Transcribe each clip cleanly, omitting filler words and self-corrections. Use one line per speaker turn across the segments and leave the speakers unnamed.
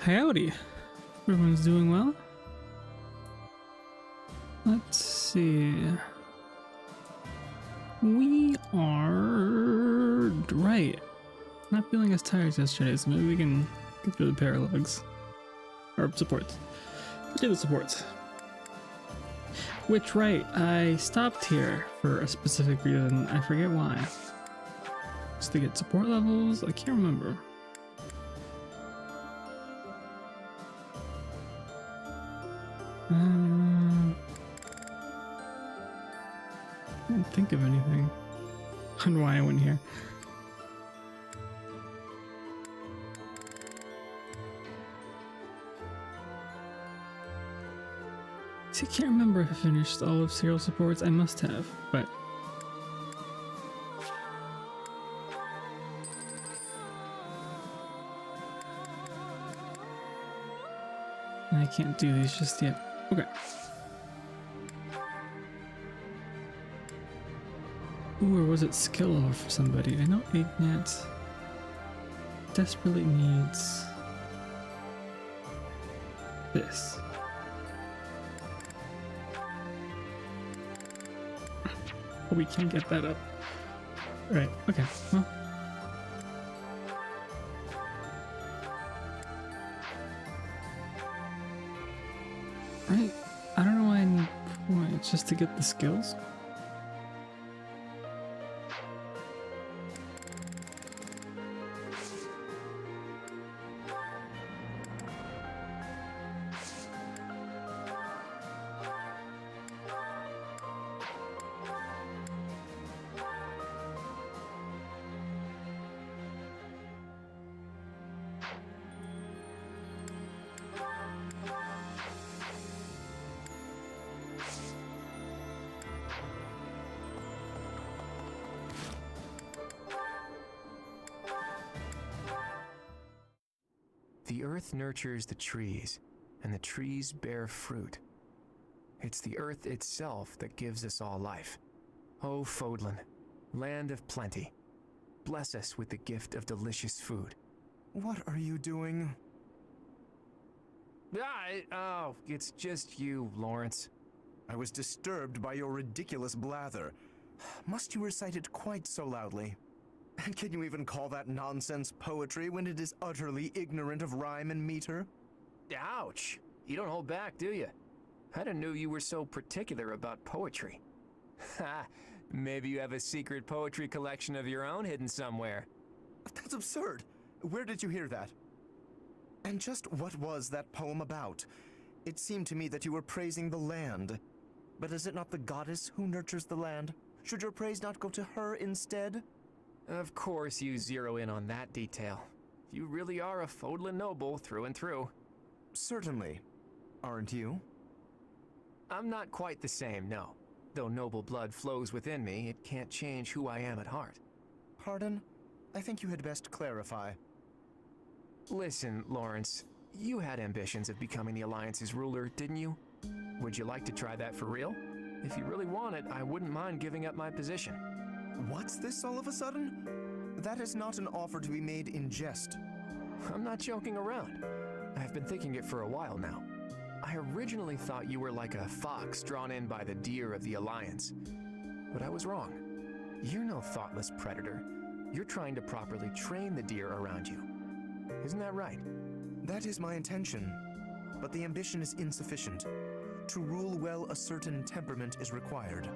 Howdy. Everyone's doing well? Let's see. We are right. Not feeling as tired as yesterday, so maybe we can get through the paralogs. Or supports. Let's do the supports. Which, right, I stopped here for a specific reason. I forget why. Just to get support levels? I can't remember. I don't think of anything on why I went here. See, I can't remember if I finished all of serial supports. I must have, but I can't do these just yet. Okay. Ooh, or was it skill level for somebody? I know Ignat desperately needs this. Oh, we can't get that up. Right, okay, well. Right, I don't know why I need points, just to get the skills.
The earth nurtures the trees, and the trees bear fruit. It's the earth itself that gives us all life. O Fódlan, land of plenty, bless us with the gift of delicious food.
What are you doing?
Oh, it's just you, Lawrence.
I was disturbed by your ridiculous blather. Must you recite it quite so loudly? And can you even call that nonsense poetry when it is utterly ignorant of rhyme and meter?
Ouch! You don't hold back, do you? I didn't know you were so particular about poetry. Ha! Maybe you have a secret poetry collection of your own hidden somewhere.
That's absurd! Where did you hear that? And just what was that poem about? It seemed to me that you were praising the land. But is it not the goddess who nurtures the land? Should your praise not go to her instead?
Of course you zero in on that detail. You really are a Fódlan noble through and through.
Certainly. Aren't you?
I'm not quite the same, no. Though noble blood flows within me, it can't change who I am at heart.
Pardon? I think you had best clarify.
Listen, Lawrence, you had ambitions of becoming the Alliance's ruler, didn't you? Would you like to try that for real? If you really want it, I wouldn't mind giving up my position.
What's this all of a sudden? That is not an offer to be made in jest.
I'm not joking around. I've been thinking it for a while now. I originally thought you were like a fox drawn in by the deer of the Alliance. But I was wrong. You're no thoughtless predator. You're trying to properly train the deer around you. Isn't that right?
That is my intention. But the ambition is insufficient. To rule well, a certain temperament is required.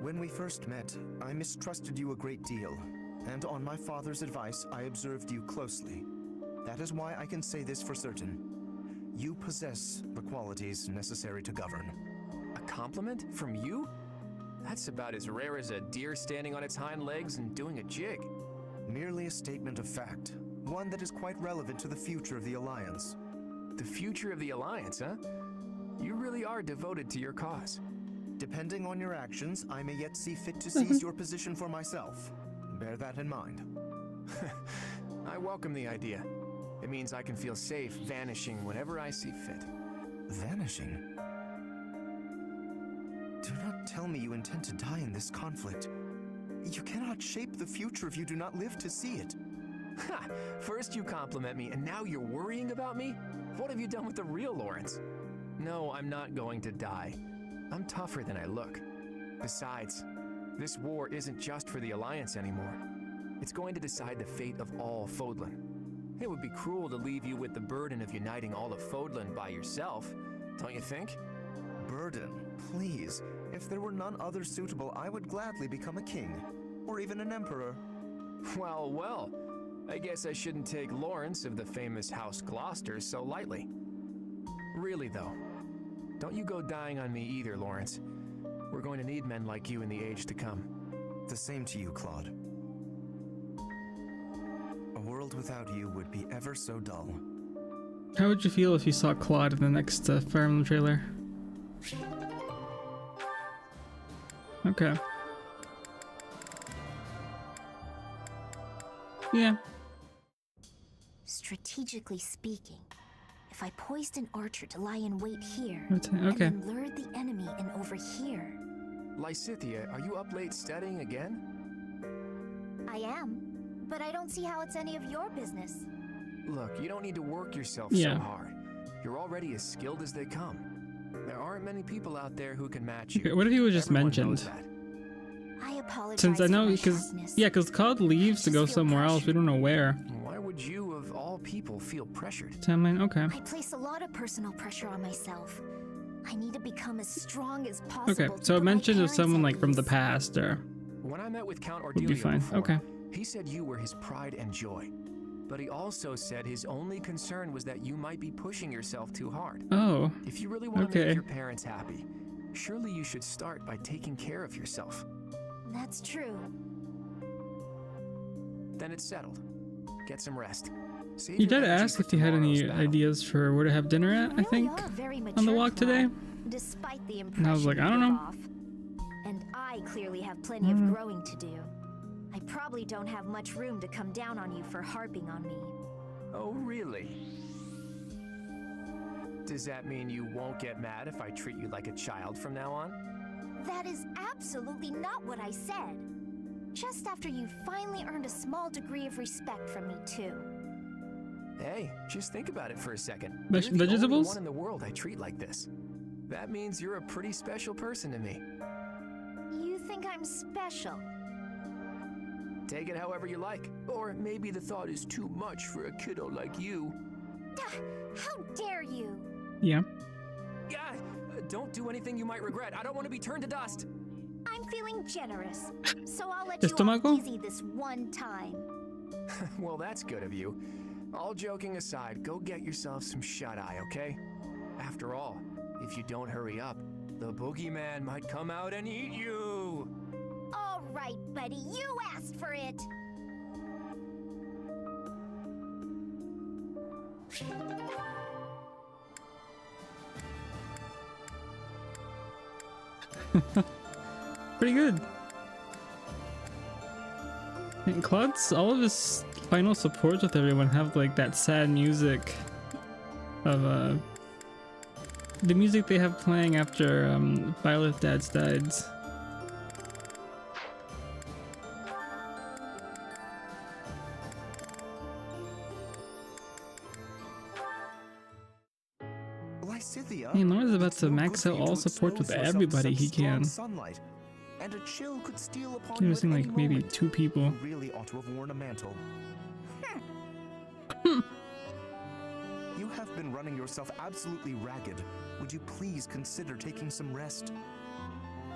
When we first met, I mistrusted you a great deal, and on my father's advice, I observed you closely. That is why I can say this for certain. You possess the qualities necessary to govern.
A compliment from you? That's about as rare as a deer standing on its hind legs and doing a jig.
Merely a statement of fact, one that is quite relevant to the future of the Alliance.
The future of the Alliance, huh? You really are devoted to your cause.
Depending on your actions, I may yet see fit to seize your position for myself. Bear that in mind.
I welcome the idea. It means I can feel safe vanishing whenever I see fit.
Vanishing? Do not tell me you intend to die in this conflict. You cannot shape the future if you do not live to see it.
Ha! First you compliment me, and now you're worrying about me? What have you done with the real Lawrence? No, I'm not going to die. I'm tougher than I look. Besides, this war isn't just for the Alliance anymore. It's going to decide the fate of all Fódlan. It would be cruel to leave you with the burden of uniting all of Fódlan by yourself, don't you think?
Burden, please. If there were none other suitable, I would gladly become a king, or even an emperor.
Well, well. I guess I shouldn't take Lawrence of the famous House Gloucester so lightly. Really though, don't you go dying on me either, Lawrence. We're going to need men like you in the age to come.
The same to you, Claude. A world without you would be ever so dull.
How would you feel if you saw Claude in the next Fire Emblem trailer? Okay. Yeah.
Strategically speaking, if I poised an archer to lie in wait here,
Okay.
and then lured the enemy in over here.
Lysithea, are you up late studying again?
I am, but I don't see how it's any of your business.
Look, you don't need to work yourself
Yeah.
so hard. You're already as skilled as they come. There aren't many people out there who can match you.
Okay, what if he was just
Everyone
mentioned?
knows that.
I apologize.
Since I know,
for my
because
sharpness.
yeah, because Claude leaves to go
Just feel
somewhere else. We don't know where.
Why would you, of all people, feel pressured?
Timeline. Okay.
I place a lot of personal pressure on myself. I need to become as strong as possible.
Okay.
to
So it
put my
mentioned of
parents
someone
at
like from the
ease.
past, or
When I met with Count
would be
Ardelia
fine.
before,
Okay.
he said you were his pride and joy. But he also said his only concern was that you might be pushing yourself too hard.
Oh.
If you really want to
Okay.
make your parents happy, surely you should start by taking care of yourself.
That's true.
Then it's settled. Get some rest. Save
You
your
did
energy
ask
for
if you had any
tomorrow's battle.
ideas for where to have dinner at.
You
I
really
think
are very
on the
mature,
walk today.
Claude, despite the impression
And I was like,
you
I don't
give
know.
off. And I clearly have plenty of growing to do. I probably don't have much room to come down on you for harping on me.
Oh, really? Does that mean you won't get mad if I treat you like a child from now on?
That is absolutely not what I said. Just after you finally earned a small degree of respect from me, too.
Hey, just think about it for a second.
Veg-
You're the only
vegetables?
one in the world I treat like this. That means you're a pretty special person to me.
You think I'm special?
Take it however you like. Or maybe the thought is too much for a kiddo like you.
How dare you?
Yeah.
Yeah, don't do anything you might regret. I don't want to be turned to dust.
I'm feeling generous, so I'll let
Just
you off
tomago?
easy this one time.
Well, that's good of you. All joking aside, go get yourself some shut-eye, okay? After all, if you don't hurry up, the boogeyman might come out and eat you!
All right, buddy, you asked for it.
Pretty good. And Claude's, all of his final supports with everyone have like that sad music of the music they have playing after Byleth dad's died.
Lysithea,
Man, Lawrence is about
it's
to
no
max
good
out
for you
all
to
support with
expose yourself to
everybody
such
he
strong
can.
sunlight, and a chill could steal upon
You're
you
missing
at
like
any
maybe
moment.
2 people.
You really ought to have worn a mantle. You have been running yourself absolutely ragged. Would you please consider taking some rest?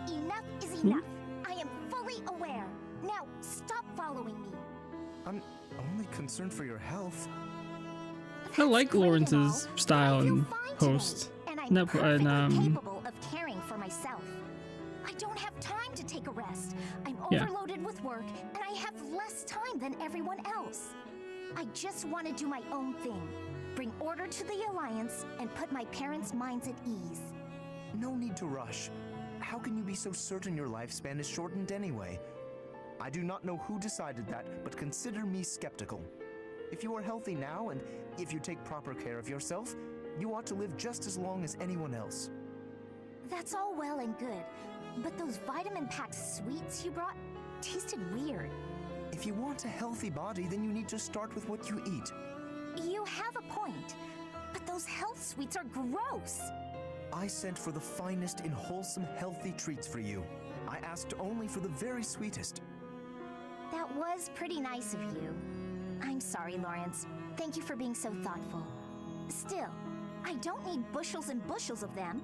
Enough is enough. I am fully aware. Now, stop following me.
I'm only concerned for your health.
I like
That's great and
Lawrence's
all,
style
but I feel
and
fine
post.
today, and I'm
No,
perfectly
and,
capable of caring for myself. I don't have time to take a rest. I'm
Yeah.
overloaded with work, and I have less time than everyone else. I just want to do my own thing, bring order to the Alliance, and put my parents' minds at ease.
No need to rush. How can you be so certain your lifespan is shortened anyway? I do not know who decided that, but consider me skeptical. If you are healthy now, and if you take proper care of yourself, you ought to live just as long as anyone else.
That's all well and good, but those vitamin-packed sweets you brought tasted weird.
If you want a healthy body, then you need to start with what you eat.
You have a point, but those health sweets are gross.
I sent for the finest in wholesome, healthy treats for you. I asked only for the very sweetest.
That was pretty nice of you. I'm sorry, Lawrence. Thank you for being so thoughtful. Still, I don't need bushels and bushels of them.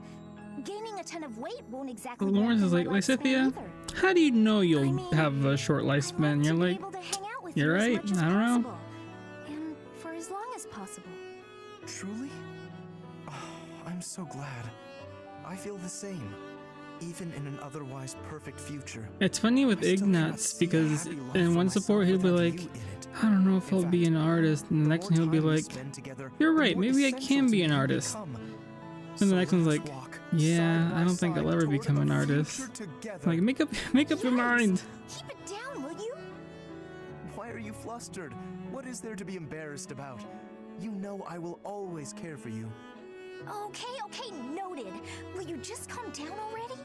Gaining a ton of weight won't exactly
Lawrence is like, Lysithia, how do you know you'll have a short lifespan? You're like, you're right, I don't know.
And for as long as possible.
Truly? Oh, I'm so glad. I feel the same. Even in an otherwise perfect future.
It's funny with Ignatz because in one support he'll be like, I don't know if he'll be an artist, and the next one he'll be like, you're right, maybe I can be an artist. And the next one's like, yeah, I don't think I'll ever become an artist. Like, make up your mind.
Keep it down, will you?
Why are you flustered? What is there to be embarrassed about? You know I will always care for you.
Okay, noted. Will you just calm down already?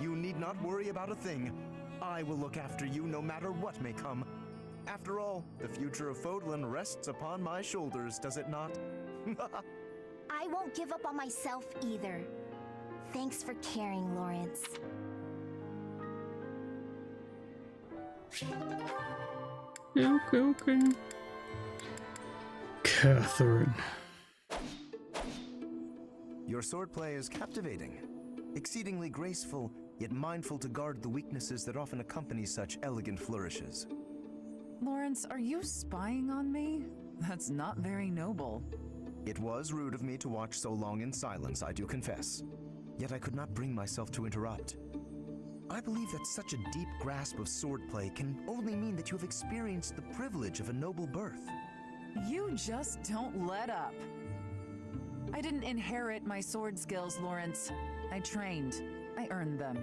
You need not worry about a thing. I will look after you no matter what may come. After all, the future of Fódlan rests upon my shoulders, does it not?
I won't give up on myself either. Thanks for caring, Lawrence.
Okay. Catherine.
Your swordplay is captivating, exceedingly graceful, yet mindful to guard the weaknesses that often accompany such elegant flourishes.
Lawrence, are you spying on me? That's not very noble.
It was rude of me to watch so long in silence, I do confess. Yet I could not bring myself to interrupt. I believe that such a deep grasp of swordplay can only mean that you have experienced the privilege of a noble birth.
You just don't let up. I didn't inherit my sword skills, Lawrence. I trained. I earned them.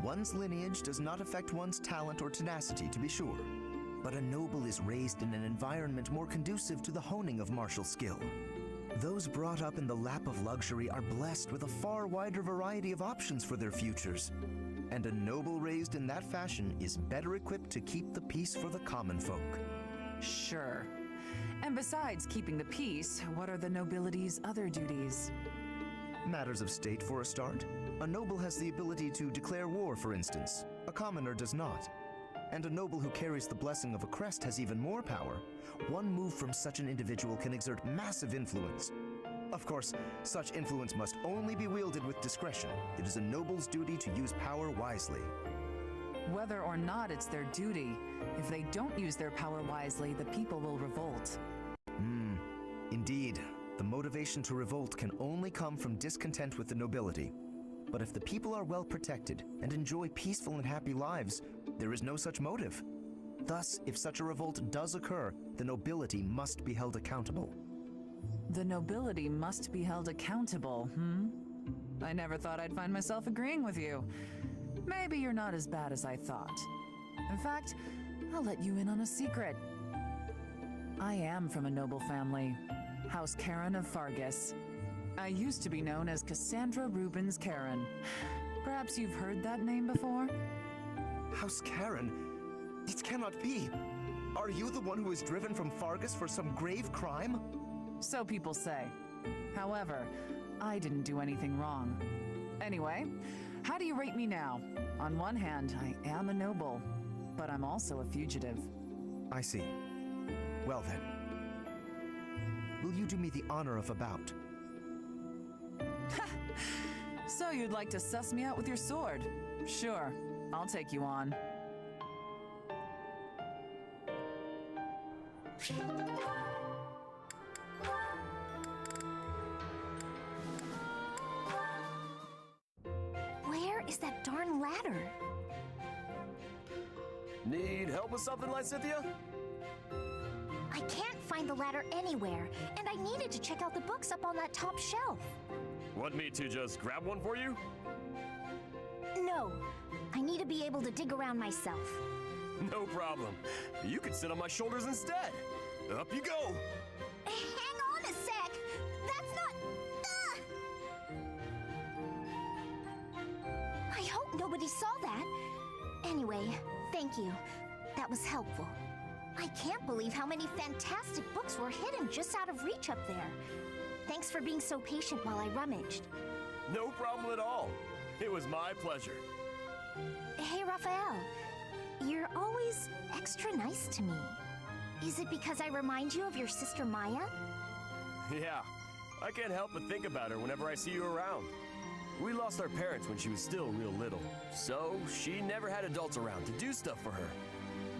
One's lineage does not affect one's talent or tenacity, to be sure. But a noble is raised in an environment more conducive to the honing of martial skill. Those brought up in the lap of luxury are blessed with a far wider variety of options for their futures. And a noble raised in that fashion is better equipped to keep the peace for the common folk.
Sure. And besides keeping the peace, what are the nobility's other duties?
Matters of state for a start. A noble has the ability to declare war, for instance. A commoner does not. And a noble who carries the blessing of a crest has even more power. One move from such an individual can exert massive influence. Of course, such influence must only be wielded with discretion. It is a noble's duty to use power wisely.
Whether or not it's their duty, if they don't use their power wisely, the people will revolt.
Indeed, the motivation to revolt can only come from discontent with the nobility. But if the people are well protected and enjoy peaceful and happy lives, there is no such motive. Thus, if such a revolt does occur, the nobility must be held accountable.
The nobility must be held accountable, I never thought I'd find myself agreeing with you. Maybe you're not as bad as I thought. In fact, I'll let you in on a secret. I am from a noble family, House Karen of Fargus. I used to be known as Cassandra Rubens Karen. Perhaps you've heard that name before?
House Karen? It cannot be. Are you the one who was driven from Fargus for some grave crime?
So people say. However, I didn't do anything wrong. Anyway, how do you rate me now? On one hand, I am a noble, but I'm also a fugitive.
I see. Well then. Will you do me the honor of a bout?
So you'd like to suss me out with your sword? Sure, I'll take you on.
Where is that darn ladder?
Need help with something, Lysithia?
I can't find the ladder anywhere, and I needed to check out the books up on that top shelf.
Want me to just grab one for you?
No, I need to be able to dig around myself.
No problem. You can sit on my shoulders instead. Up you go.
Hang on a sec! That's not... I hope nobody saw that. Anyway, thank you. that was helpful. I can't believe how many fantastic books were hidden just out of reach up there. Thanks for being so patient while I rummaged.
No problem at all. It was my pleasure.
Hey, Raphael. You're always extra nice to me. Is it because I remind you of your sister Maya?
Yeah, I can't help but think about her whenever I see you around. We lost our parents when she was still real little, so she never had adults around to do stuff for her.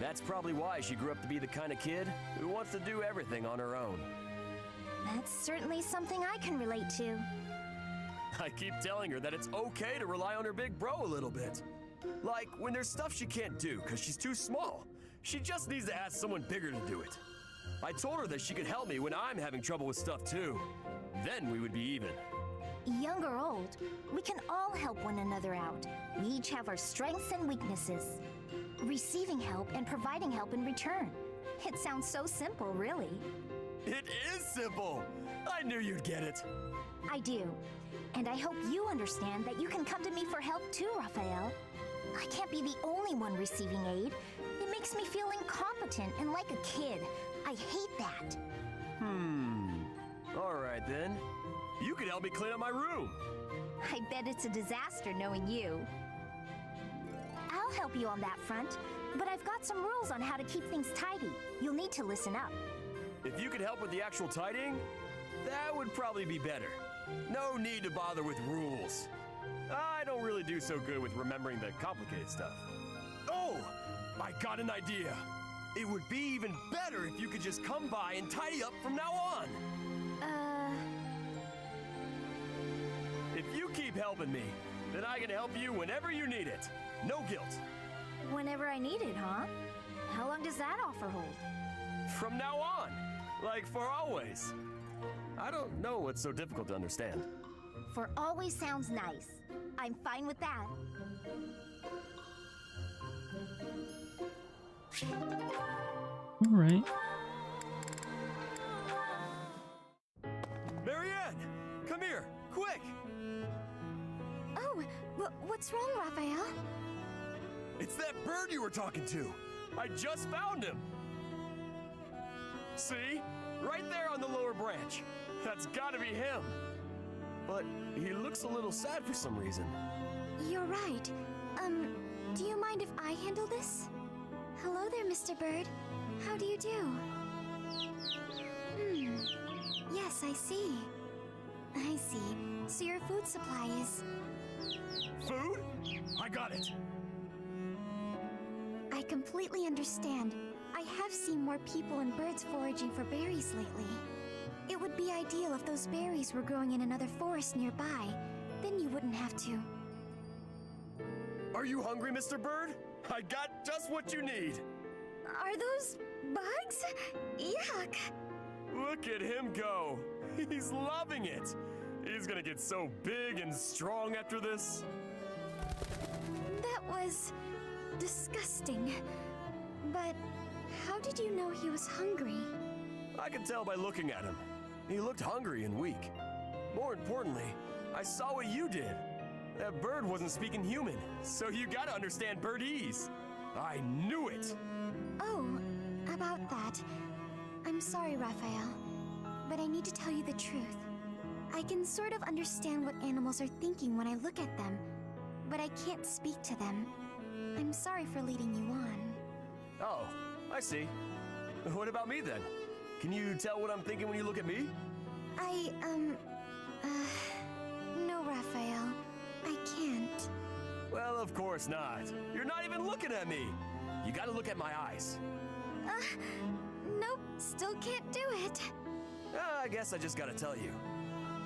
That's probably why she grew up to be the kind of kid who wants to do everything on her own.
That's certainly something I can relate to.
I keep telling her that it's okay to rely on her big bro a little bit. Like when there's stuff she can't do because she's too small. She just needs to ask someone bigger to do it. I told her that she could help me when I'm having trouble with stuff too. Then we would be even.
Young or old, we can all help one another out. We each have our strengths and weaknesses. Receiving help and providing help in return. It sounds so simple, really.
It is simple! I knew you'd get it.
I do. And I hope you understand that you can come to me for help too, Raphael. I can't be the only one receiving aid. It makes me feel incompetent and like a kid. I hate that.
All right then. You could help me clean up my room.
I bet it's a disaster knowing you. I'll help you on that front, but I've got some rules on how to keep things tidy. You'll need to listen up.
If you could help with the actual tidying, that would probably be better. No need to bother with rules. I don't really do so good with remembering the complicated stuff. Oh, I got an idea. It would be even better if you could just come by and tidy up from now on. If you keep helping me, then I can help you whenever you need it. No guilt.
Whenever I need it, huh? How long does that offer hold?
From now on. Like for always. I don't know what's so difficult to understand.
For always sounds nice. I'm fine with that.
All right.
Marianne! Come here, quick!
Oh, what's wrong, Raphael?
It's that bird you were talking to. I just found him. See? Right there on the lower branch. That's gotta be him. But he looks a little sad for some reason.
You're right. Do you mind if I handle this? Hello there, Mr. Bird. How do you do? Yes, I see. I see. So your food supply is...
Food? I got it.
I completely understand. I have seen more people and birds foraging for berries lately. It would be ideal if those berries were growing in another forest nearby. Then you wouldn't have to.
Are you hungry, Mr. Bird? I got just what you need.
Are those bugs? Yuck!
Look at him go. He's loving it. He's gonna get so big and strong after this.
That was... disgusting. But how did you know he was hungry?
I could tell by looking at him. He looked hungry and weak. More importantly, I saw what you did. That bird wasn't speaking human, so you gotta understand birdese. I knew it.
Oh, about that. I'm sorry, Raphael, but I need to tell you the truth. I can sort of understand what animals are thinking when I look at them, but I can't speak to them. I'm sorry for leading you on.
Oh, I see. What about me then? Can you tell what I'm thinking when you look at me?
No, Raphael. I can't.
Well, of course not. You're not even looking at me. You gotta look at my eyes.
Nope, still can't do it.
I guess I just gotta tell you.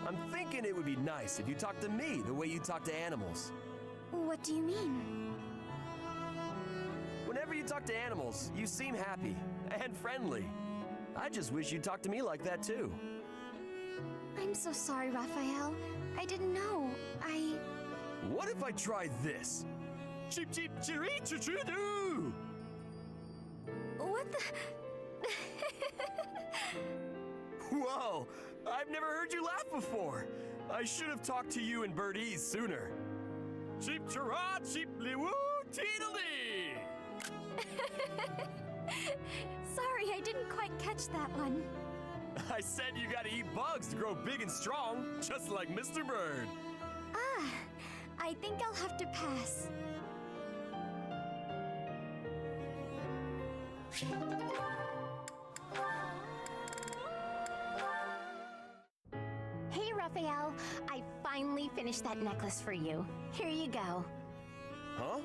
I'm thinking it would be nice if you talked to me the way you talk to animals.
What do you mean?
Whenever you talk to animals, you seem happy and friendly. I just wish you'd talk to me like that too.
I'm so sorry, Raphael. I didn't know.
What if I try this? Cheep cheep chiree choo choo doo!
What the...
Whoa! I've never heard you laugh before. I should have talked to you in birdese sooner. Cheep chirah cheep lee woo teedlee!
catch that one.
I said you gotta eat bugs to grow big and strong, just like Mr. Bird.
Ah, I think I'll have to pass. Hey, Raphael. I finally finished that necklace for you. Here you go.
Huh?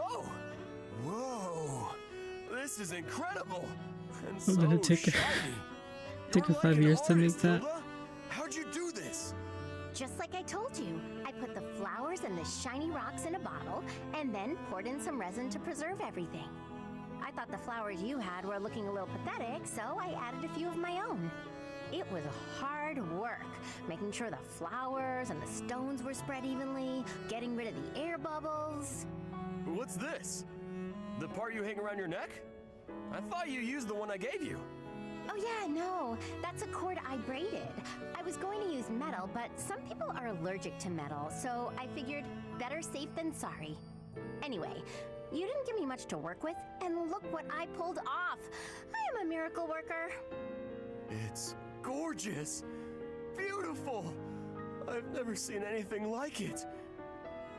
Oh! Whoa! This is incredible! And
Oh, did it
so
take
shiny.
take
You're
her 5
like an
years to make
artist,
that?
Hilda. How'd you do this?
Just like I told you, I put the flowers and the shiny rocks in a bottle, and then poured in some resin to preserve everything. I thought the flowers you had were looking a little pathetic, so I added a few of my own. It was hard work, making sure the flowers and the stones were spread evenly, getting rid of the air bubbles.
What's this? The part you hang around your neck? I thought you used the one I gave you.
Oh yeah, no, that's a cord I braided. I was going to use metal, but some people are allergic to metal, so I figured better safe than sorry. Anyway, you didn't give me much to work with, and look what I pulled off. I am a miracle worker.
It's gorgeous. Beautiful. I've never seen anything like it.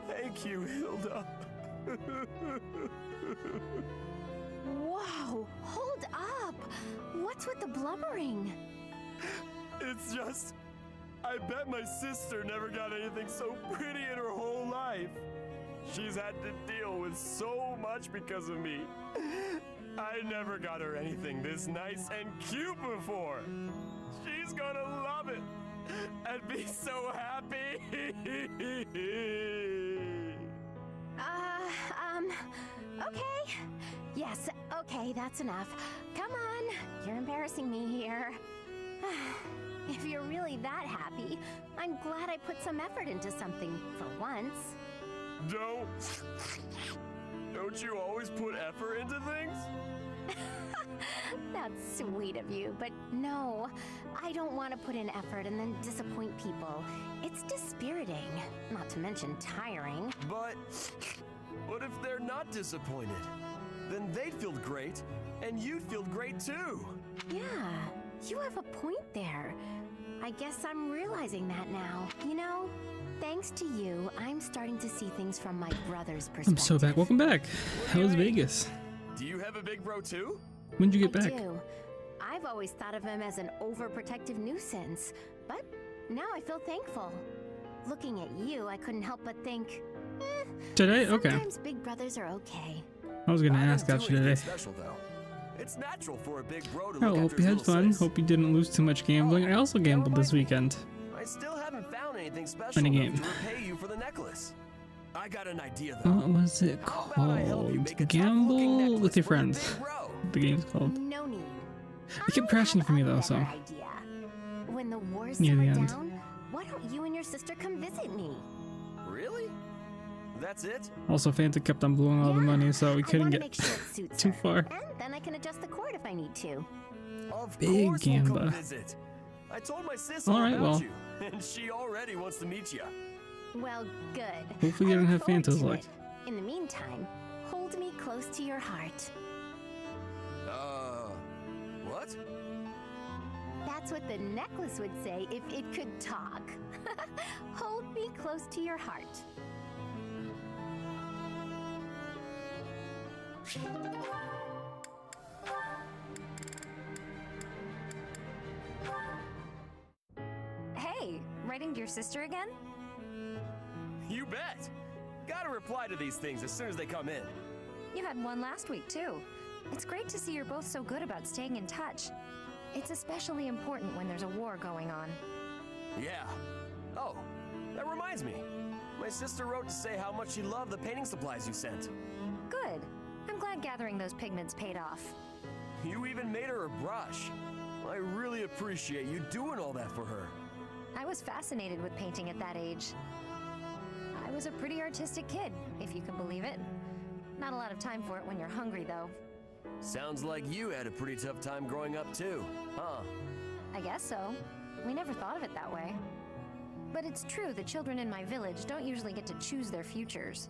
Thank you, Hilda.
Whoa, hold up. What's with the blubbering?
It's just, I bet my sister never got anything so pretty in her whole life. She's had to deal with so much because of me. I never got her anything this nice and cute before. She's gonna love it and be so happy.
Okay. Yes, okay, that's enough. Come on, you're embarrassing me here. If you're really that happy, I'm glad I put some effort into something for once.
Don't you always put effort into things?
That's sweet of you, but no, I don't want to put in effort and then disappoint people. It's dispiriting, not to mention tiring.
But what if they're not disappointed? Then they'd feel great, and you'd feel great too.
Yeah, you have a point there. I guess I'm realizing that now. You know, thanks to you, I'm starting to see things from my brother's perspective.
I'm so back. Welcome back. How was Vegas?
Do you have a big bro too?
When'd you get
I
back?
do. I've always thought of him as an overprotective nuisance, but now I feel thankful. Looking at you, I couldn't help but think,
Today? Okay.
sometimes big brothers are okay.
I was gonna
I
ask
didn't do
after
anything
today.
special, though. It's natural for a big bro to
Oh,
look
hope
after
you
his
had
little
fun.
sis.
Hope you didn't lose too much gambling. I also gambled this weekend.
I still haven't found anything special
Funny
enough
game.
to repay you for the necklace. I got an idea though.
What was it
How about I help you
called?
make a
Gamble
tough-looking
with
necklace
your
for
friends.
big bro?
The game's called.
No need.
It kept crashing for me though, so.
Idea. When the wars
Near the
simmer
end.
down, why don't you and your sister come visit me?
Really? That's it?
Also, Fanta kept on blowing all the money, so we
I
couldn't
wanna
get
make sure it suits
too
her.
far.
And then I can adjust the cord if I need to.
Of
Big
course we'll
gamba.
come visit. I told my sis
All
all
right,
about
well.
you, and she already wants to meet you.
Well, good.
Hopefully you
I
don't
look
have
forward
Fantas
to
like.
it. In the meantime, hold me close to your heart.
What?
That's what the necklace would say if it could talk. Hold me close to your heart.
Hey, writing to your sister again?
You bet. Gotta reply to these things as soon as they come in.
You had one last week, too. It's great to see you're both so good about staying in touch. It's especially important when there's a war going on.
Yeah. Oh, that reminds me. My sister wrote to say how much she loved the painting supplies you sent.
Good. I'm glad gathering those pigments paid off.
You even made her a brush. I really appreciate you doing all that for her.
I was fascinated with painting at that age. I was a pretty artistic kid, if you can believe it. Not a lot of time for it when you're hungry, though.
Sounds like you had a pretty tough time growing up too, huh?
I guess so. We never thought of it that way. But it's true the children in my village don't usually get to choose their futures.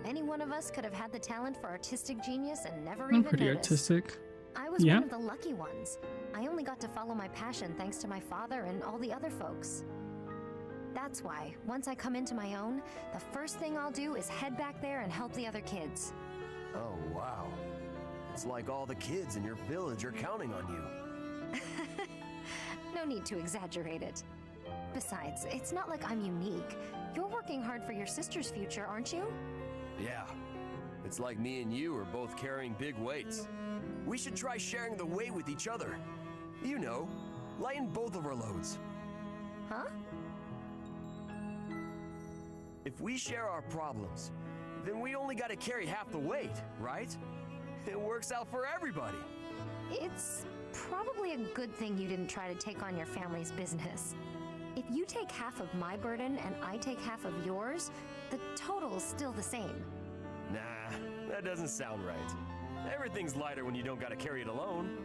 Any one of us could have had the talent for artistic genius and never
I'm
even
pretty
noticed.
artistic.
I was
Yeah?
one of the lucky ones. I only got to follow my passion thanks to my father and all the other folks. That's why, once I come into my own, the first thing I'll do is head back there and help the other kids.
Oh, wow. It's like all the kids in your village are counting on you.
No need to exaggerate it. Besides, it's not like I'm unique. You're working hard for your sister's future, aren't you?
Yeah. It's like me and you are both carrying big weights. We should try sharing the weight with each other. You know, lighten both of our loads.
Huh?
If we share our problems, then we only gotta carry half the weight, right? It works out for everybody.
It's probably a good thing you didn't try to take on your family's business. If you take half of my burden and I take half of yours, the total's still the same.
Nah, that doesn't sound right. Everything's lighter when you don't gotta carry it alone.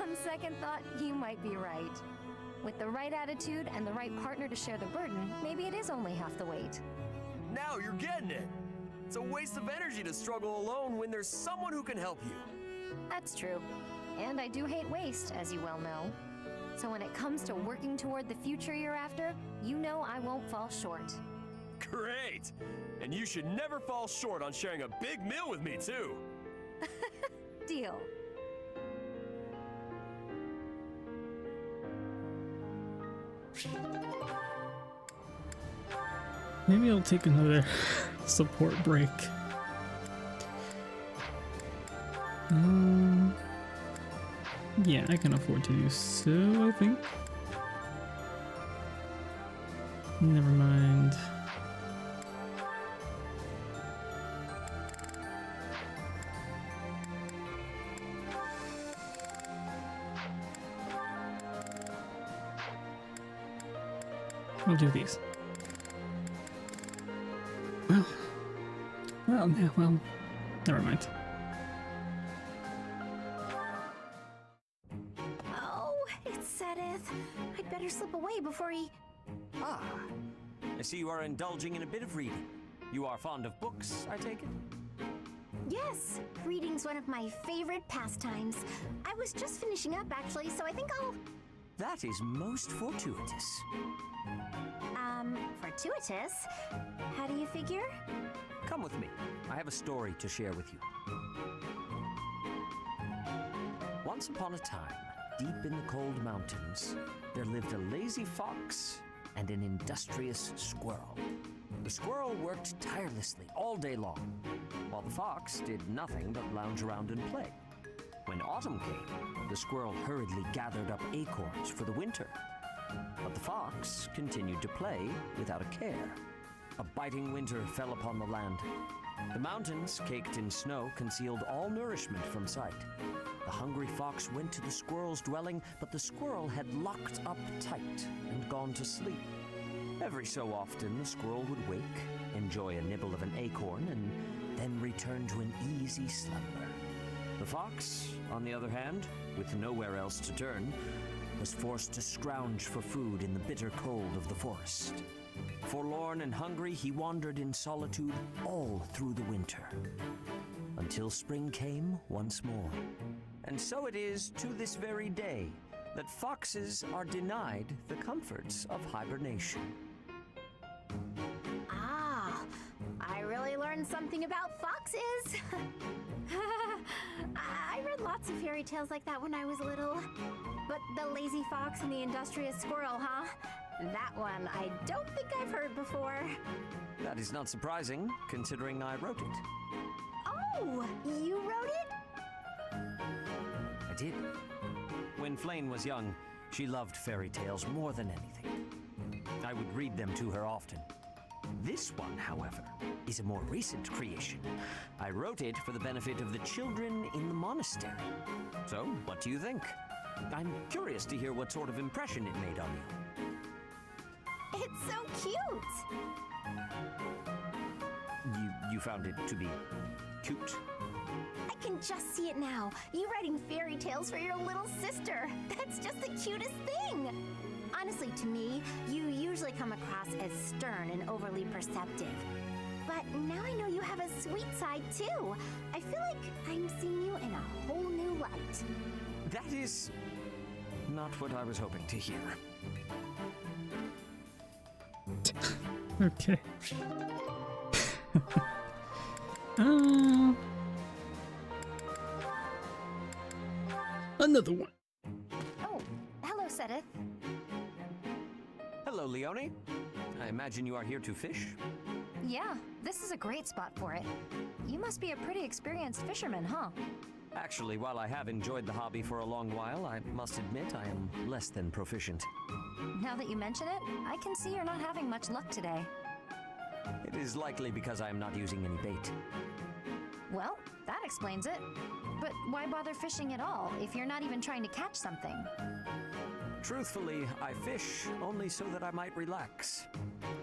On second thought, you might be right. With the right attitude and the right partner to share the burden, maybe it is only half the weight.
Now you're getting it. It's a waste of energy to struggle alone when there's someone who can help you.
That's true. And I do hate waste, as you well know. So when it comes to working toward the future you're after, you know I won't fall short.
Great! And you should never fall short on sharing a big meal with me, too.
Deal.
Maybe I'll take another support break. Yeah, I can afford to do so, I think. Never mind. I'll do these. Well, never mind.
Oh, it's Sedith. I'd better slip away before he...
Ah, I see you are indulging in a bit of reading. You are fond of books, I take it?
Yes, reading's one of my favorite pastimes. I was just finishing up, actually, so I think I'll...
That is most fortuitous.
Fortuitous? How do you figure?
Come with me. I have a story to share with you. Once upon a time, deep in the cold mountains, there lived a lazy fox and an industrious squirrel. The squirrel worked tirelessly all day long, while the fox did nothing but lounge around and play. When autumn came, the squirrel hurriedly gathered up acorns for the winter. But the fox continued to play without a care. A biting winter fell upon the land. The mountains, caked in snow, concealed all nourishment from sight. The hungry fox went to the squirrel's dwelling, but the squirrel had locked up tight and gone to sleep. Every so often, the squirrel would wake, enjoy a nibble of an acorn, and then return to an easy slumber. The fox, on the other hand, with nowhere else to turn, was forced to scrounge for food in the bitter cold of the forest. Forlorn and hungry, he wandered in solitude all through the winter, until spring came once more. And so it is to this very day that foxes are denied the comforts of hibernation.
Ah, I really learned something about foxes. I read lots of fairy tales like that when I was little. But the lazy fox and the industrious squirrel, huh? That one I don't think I've heard before.
That is not surprising, considering I wrote it.
Oh, you wrote it?
I did. When Flane was young, she loved fairy tales more than anything. I would read them to her often. This one, however, is a more recent creation. I wrote it for the benefit of the children in the monastery. So, what do you think? I'm curious to hear what sort of impression it made on you.
It's so cute.
You found it to be cute?
I can just see it now. You writing fairy tales for your little sister. That's just the cutest thing. Honestly, to me, you usually come across as stern and overly perceptive. But now I know you have a sweet side too. I feel like I'm seeing you in a whole new light.
That is not what I was hoping to hear.
Okay. Another one.
Oh, hello, Sedith.
Hello, Leone. I imagine you are here to fish?
Yeah, this is a great spot for it. You must be a pretty experienced fisherman, huh?
Actually, while I have enjoyed the hobby for a long while, I must admit I am less than proficient.
Now that you mention it, I can see you're not having much luck today.
It is likely because I am not using any bait.
Well, that explains it. But why bother fishing at all if you're not even trying to catch something?
Truthfully, I fish only so that I might relax.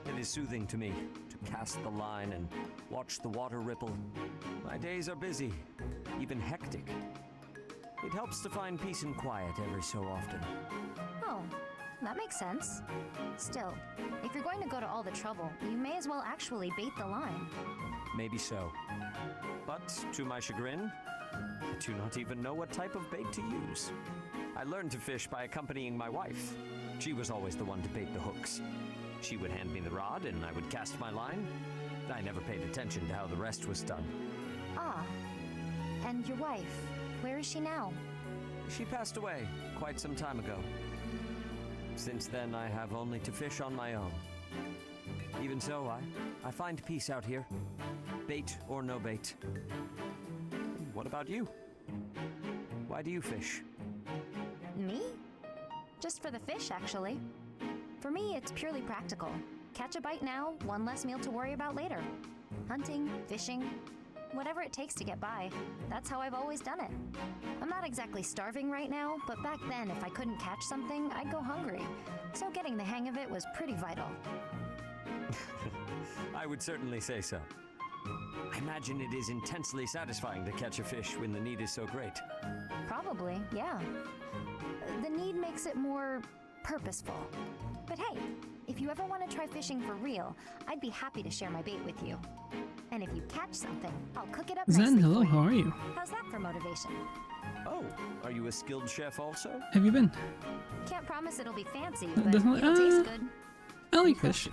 It is soothing to me to cast the line and watch the water ripple. My days are busy, even hectic. It helps to find peace and quiet every so often.
Oh, that makes sense. Still, if you're going to go to all the trouble, you may as well actually bait the line.
Maybe so. But to my chagrin, I do not even know what type of bait to use. I learned to fish by accompanying my wife. She was always the one to bait the hooks. She would hand me the rod and I would cast my line. I never paid attention to how the rest was done.
Ah, and your wife, where is she now?
She passed away quite some time ago. Since then, I have only to fish on my own. Even so, I find peace out here. Bait or no bait. What about you? Why do you fish?
Me? Just for the fish, actually. For me, it's purely practical. Catch a bite now, one less meal to worry about later. Hunting, fishing, whatever it takes to get by. That's how I've always done it. I'm not exactly starving right now, but back then, if I couldn't catch something, I'd go hungry. So getting the hang of it was pretty vital.
I would certainly say so. I imagine it is intensely satisfying to catch a fish when the need is so great.
Probably, yeah. The need makes it more purposeful. But hey, if you ever want to try fishing for real, I'd be happy to share my bait with you. And if you catch something, I'll cook it up nicely
Zen, hello,
for you.
how are you?
How's that for motivation?
Oh, are you a skilled chef also?
Have you been?
Can't promise it'll be fancy, but
Definitely,
it'll taste good.
I like fish.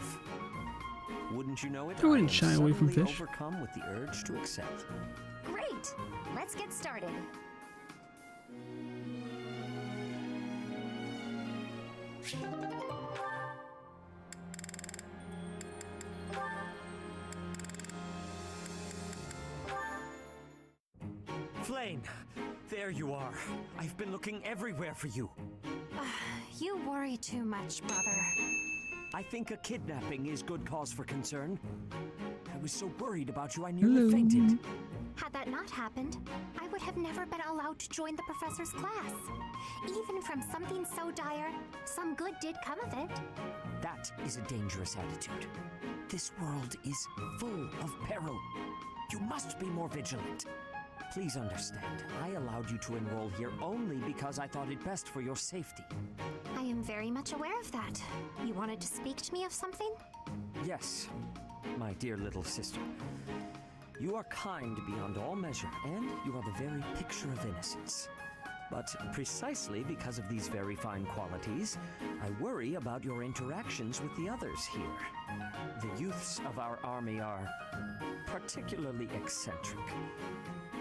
Wouldn't you know it?
I wouldn't
am
shy away from
suddenly
fish.
Overcome with the urge to excel.
Great! Let's get started.
Flame, there you are. I've been looking everywhere for you.
You worry too much, brother.
I think a kidnapping is good cause for concern. I was so worried about you I nearly fainted.
Had that not happened, I would have never been allowed to join the professor's class. Even from something so dire, some good did come of it.
That is a dangerous attitude. This world is full of peril. You must be more vigilant. Please understand, I allowed you to enroll here only because I thought it best for your safety.
I am very much aware of that. You wanted to speak to me of something?
Yes, my dear little sister. You are kind beyond all measure, and you are the very picture of innocence. But precisely because of these very fine qualities, I worry about your interactions with the others here. The youths of our army are particularly eccentric.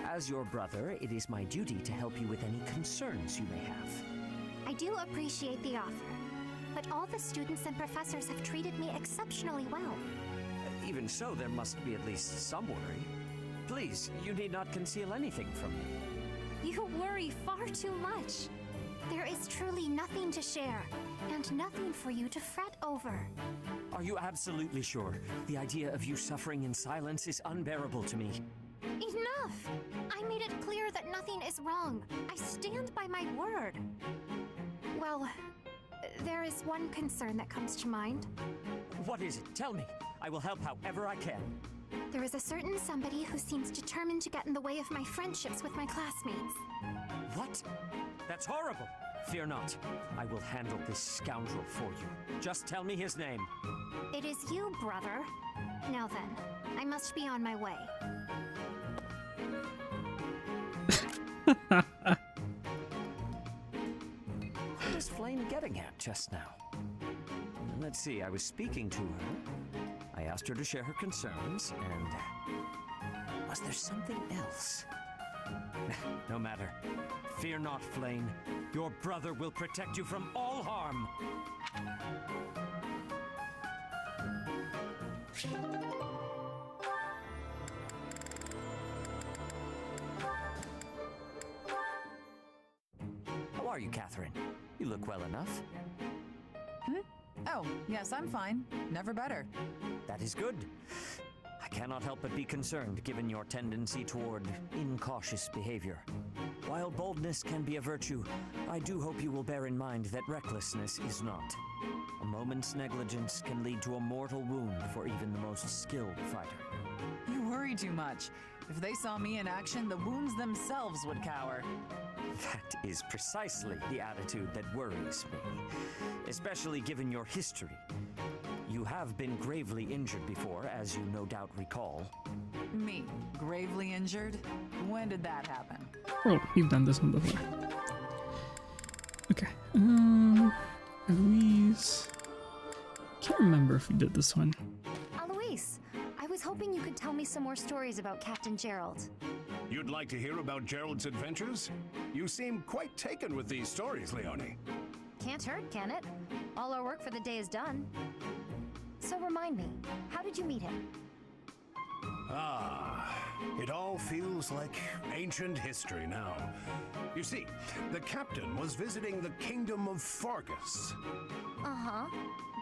As your brother, it is my duty to help you with any concerns you may have.
I do appreciate the offer, but all the students and professors have treated me exceptionally well.
Even so, there must be at least some worry. Please, you need not conceal anything from me.
You worry far too much. There is truly nothing to share, and nothing for you to fret over.
Are you absolutely sure? The idea of you suffering in silence is unbearable to me.
Enough! I made it clear that nothing is wrong. I stand by my word. Well, there is one concern that comes to mind.
What is it? Tell me. I will help however I can.
There is a certain somebody who seems determined to get in the way of my friendships with my classmates.
What? That's horrible. Fear not. I will handle this scoundrel for you. Just tell me his name.
It is you, brother.
Now then, I must be on my way.
What is Flame getting at just now? Let's see, I was speaking to her. I asked her to share her concerns, and was there something else? No matter. Fear not, Flame. Your brother will protect you from all harm. How are you, Catherine? You look well enough.
Oh, yes, I'm fine. Never better.
That is good. I cannot help but be concerned given your tendency toward incautious behavior. While boldness can be a virtue, I do hope you will bear in mind that recklessness is not. A moment's negligence can lead to a mortal wound for even the most skilled fighter.
You worry too much. If they saw me in action, the wounds themselves would cower.
That is precisely the attitude that worries me, especially given your history. You have been gravely injured before, as you no doubt recall.
Me? Gravely injured? When did that happen?
Oh, we've done this one before. Okay. Eloise. Can't remember if we did this one.
Eloise, I was hoping you could tell me some more stories about Captain Gerald.
You'd like to hear about Gerald's adventures? You seem quite taken with these stories, Leonie.
Can't hurt, can it? All our work for the day is done. So remind me, how did you meet him?
Ah, it all feels like ancient history now. You see, the captain was visiting the kingdom of Fargus.
Uh-huh.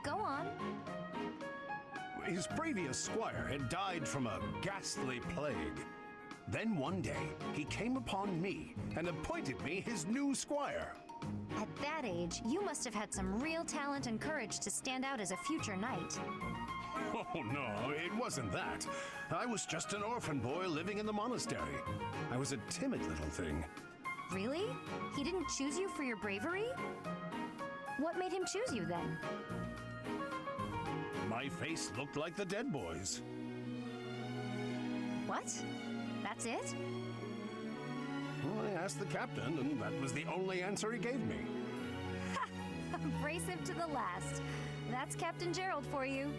Go on.
His previous squire had died from a ghastly plague. Then one day, he came upon me and appointed me his new squire.
At that age, you must have had some real talent and courage to stand out as a future knight.
Oh, no, it wasn't that. I was just an orphan boy living in the monastery. I was a timid little thing.
Really? He didn't choose you for your bravery? What made him choose you then?
My face looked like the dead boys.
What? That's it?
Well, I asked the captain, and that was the only answer he gave me.
Abrasive to the last. That's Captain Gerald for you.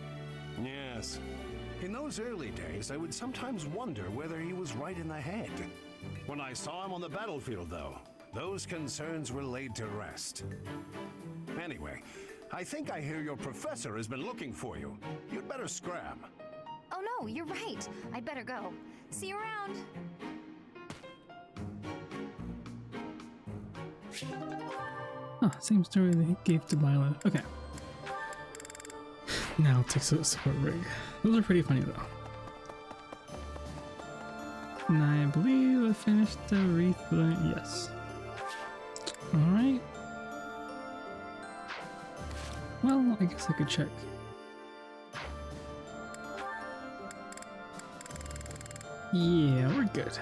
Yes. In those early days, I would sometimes wonder whether he was right in the head. When I saw him on the battlefield, though, those concerns were laid to rest. Anyway, I think I hear your professor has been looking for you. You'd better scram.
Oh no, you're right. I'd better go. See you around.
Oh, same story they gave to Byleth. Okay. Now it takes a support rig. Those are pretty funny though. And I believe I finished the wreath. Yes. Alright. Well, I guess I could check. Yeah, we're good.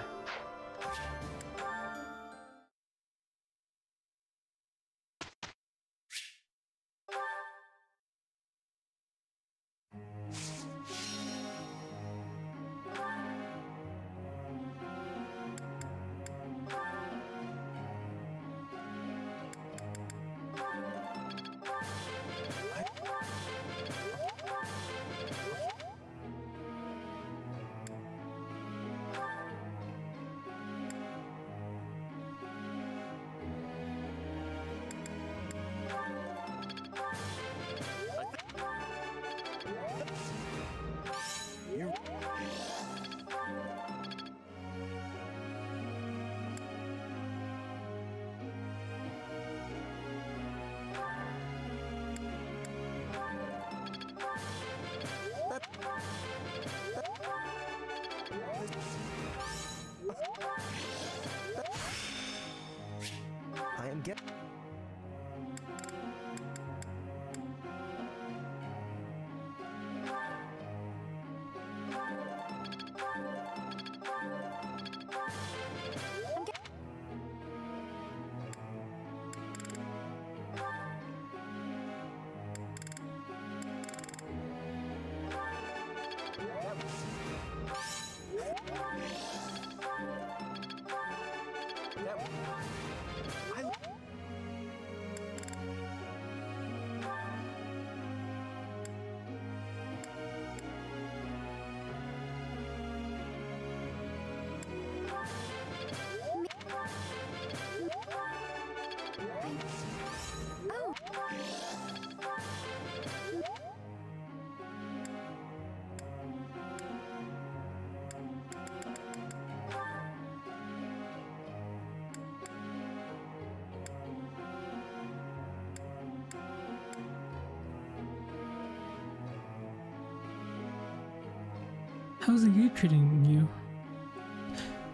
How's the game treating you?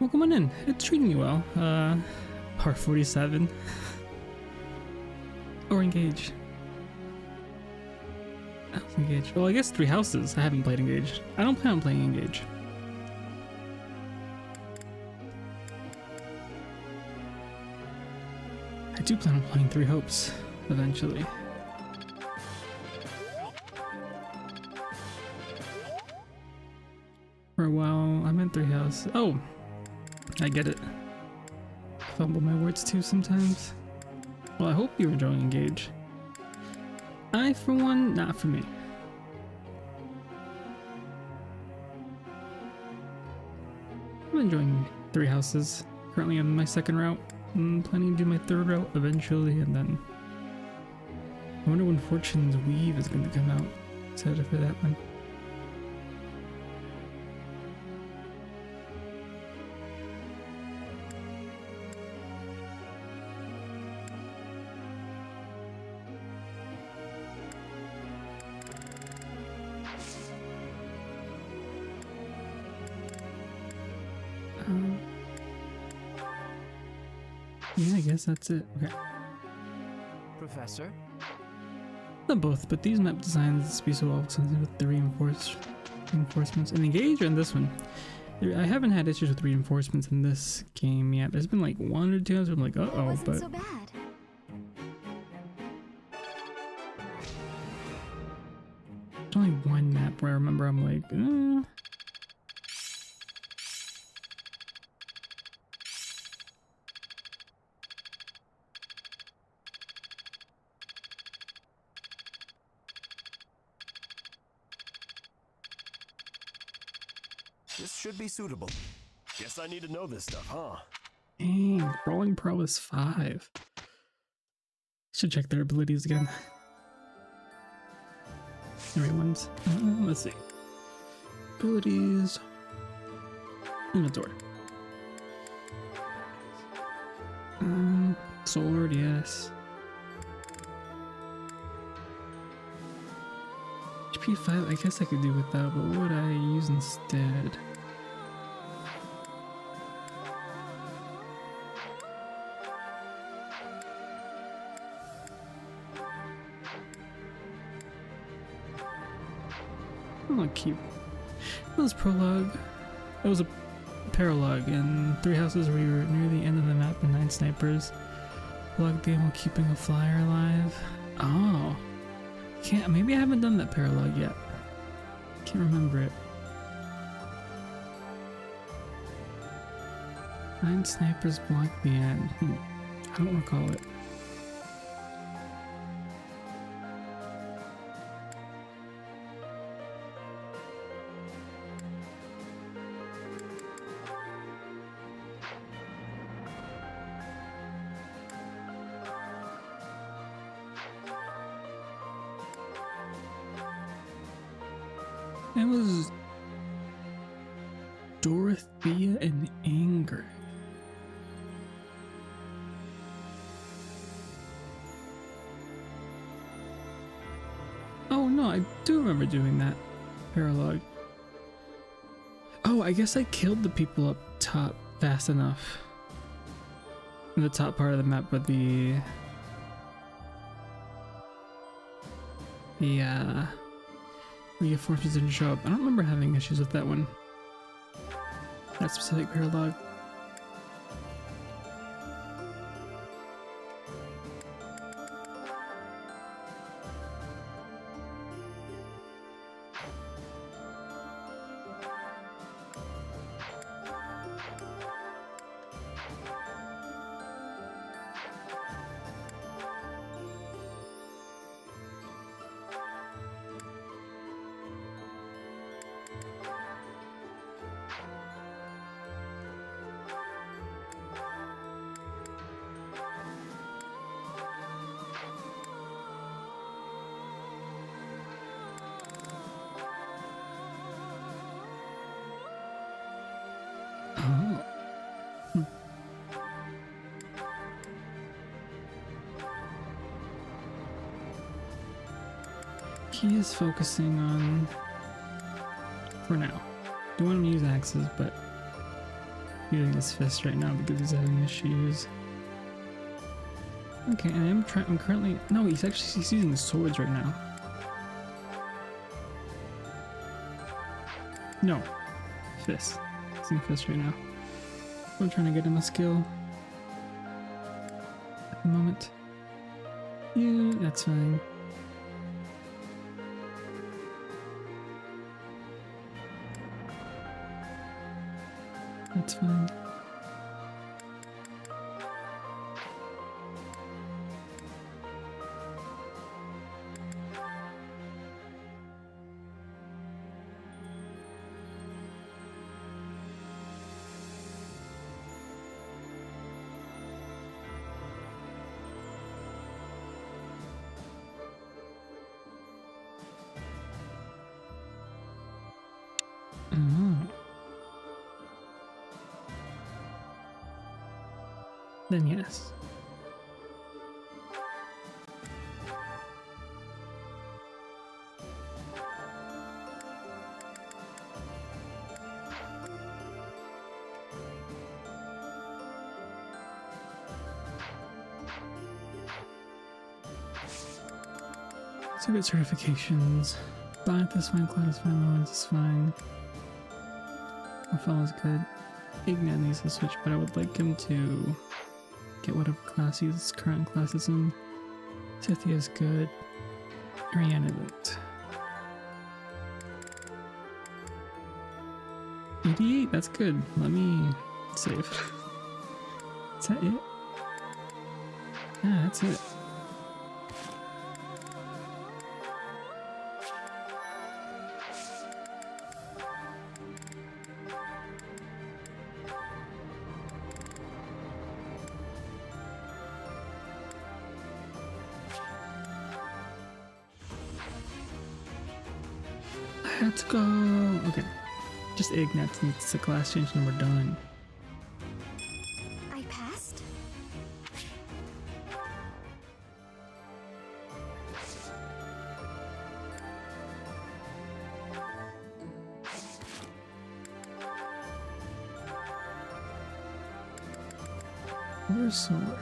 Well, come on in. It's treating you well. Part 47. Or engage. How's engage? Well, I guess 3 houses. I haven't played engage. I don't plan on playing engage. I do plan on playing 3 hopes eventually. For a while, I meant 3 houses. Oh, I get it. Fumble my words too sometimes. Well, I hope you're enjoying engage. I, for one, not for me. I'm enjoying 3 houses. Currently on my 2nd route. I'm planning to do my 3rd route eventually, and then I wonder when Fortune's Weave is going to come out. Excited for that one. Yeah, I guess that's it. Okay.
Professor?
Not both, but these map designs be so awesome with the reinforcements. And engage on this one. I haven't had issues with reinforcements in this game yet. There's been like 1 or 2 times where I'm like, uh-oh,
wasn't
but
so bad.
there's only 1 map where I remember I'm like,
This should be suitable.
Guess I need to know this stuff, huh?
dang, Rolling Pro is 5. Should check their abilities again. Everyone's. Let's see. Abilities. Inventory. Sword, yes. HP 5, I guess I could do without, but what would I use instead? I'm gonna keep. That was prologue. It was a paralogue in 3 houses where you were near the end of the map and 9 snipers. Log game while keeping a flyer alive. Oh. Can't. Maybe I haven't done that paralogue yet. Can't remember it. 9 snipers block the end. I don't recall it. It was Dorothea and Anger. Oh no, I do remember doing that paralogue. Oh, I guess I killed the people up top fast enough. In the top part of the map, but the reinforcements didn't show up. I don't remember having issues with that one. That specific paralogue. He is focusing on, for now, Don't want him to use axes, but using his fist right now because he's having issues. Okay, I'm currently, no, he's using swords right now. No, fists. He's using fists right now. I'm trying to get him a skill at the moment. Yeah, that's fine. That's fine. Then yes. So good certifications. Byleth is fine, Cloud is fine, Lawrence is fine. Rafael is good. Ignat needs to switch, but I would like him to get whatever class his current class is in. Cynthia is good. Rihanna isn't. 88, that's good. Let me save. Is that it? Yeah, that's it. Let's go. Okay. Just Ignat needs the class change and we're done.
I passed?
Where's sword?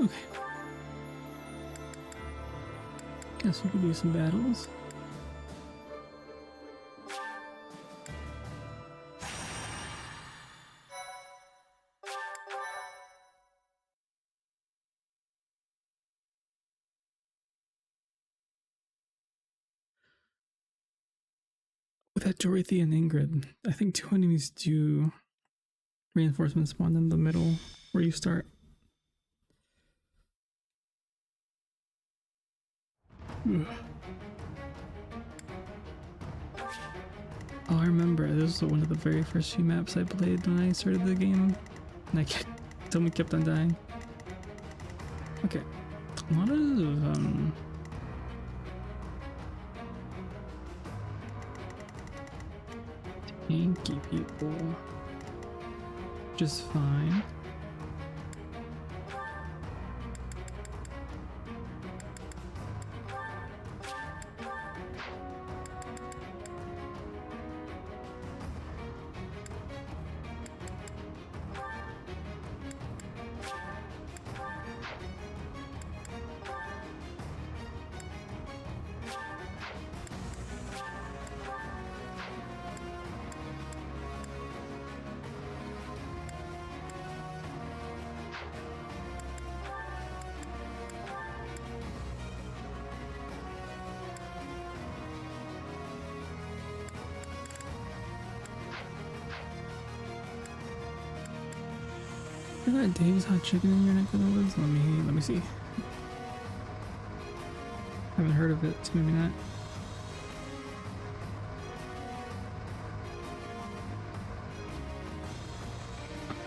Okay. Guess we could do some battles. With that Dorothy and Ingrid, I think 2 enemies do reinforcement spawn in the middle where you start. Ugh. Oh, I remember, this was one of the very first few maps I played when I started the game, and I someone kept on dying. Okay, a lot of tanky people, just fine. Is that Dave's Hot Chicken in your neck of the woods? Let me see. Haven't heard of it, so maybe not.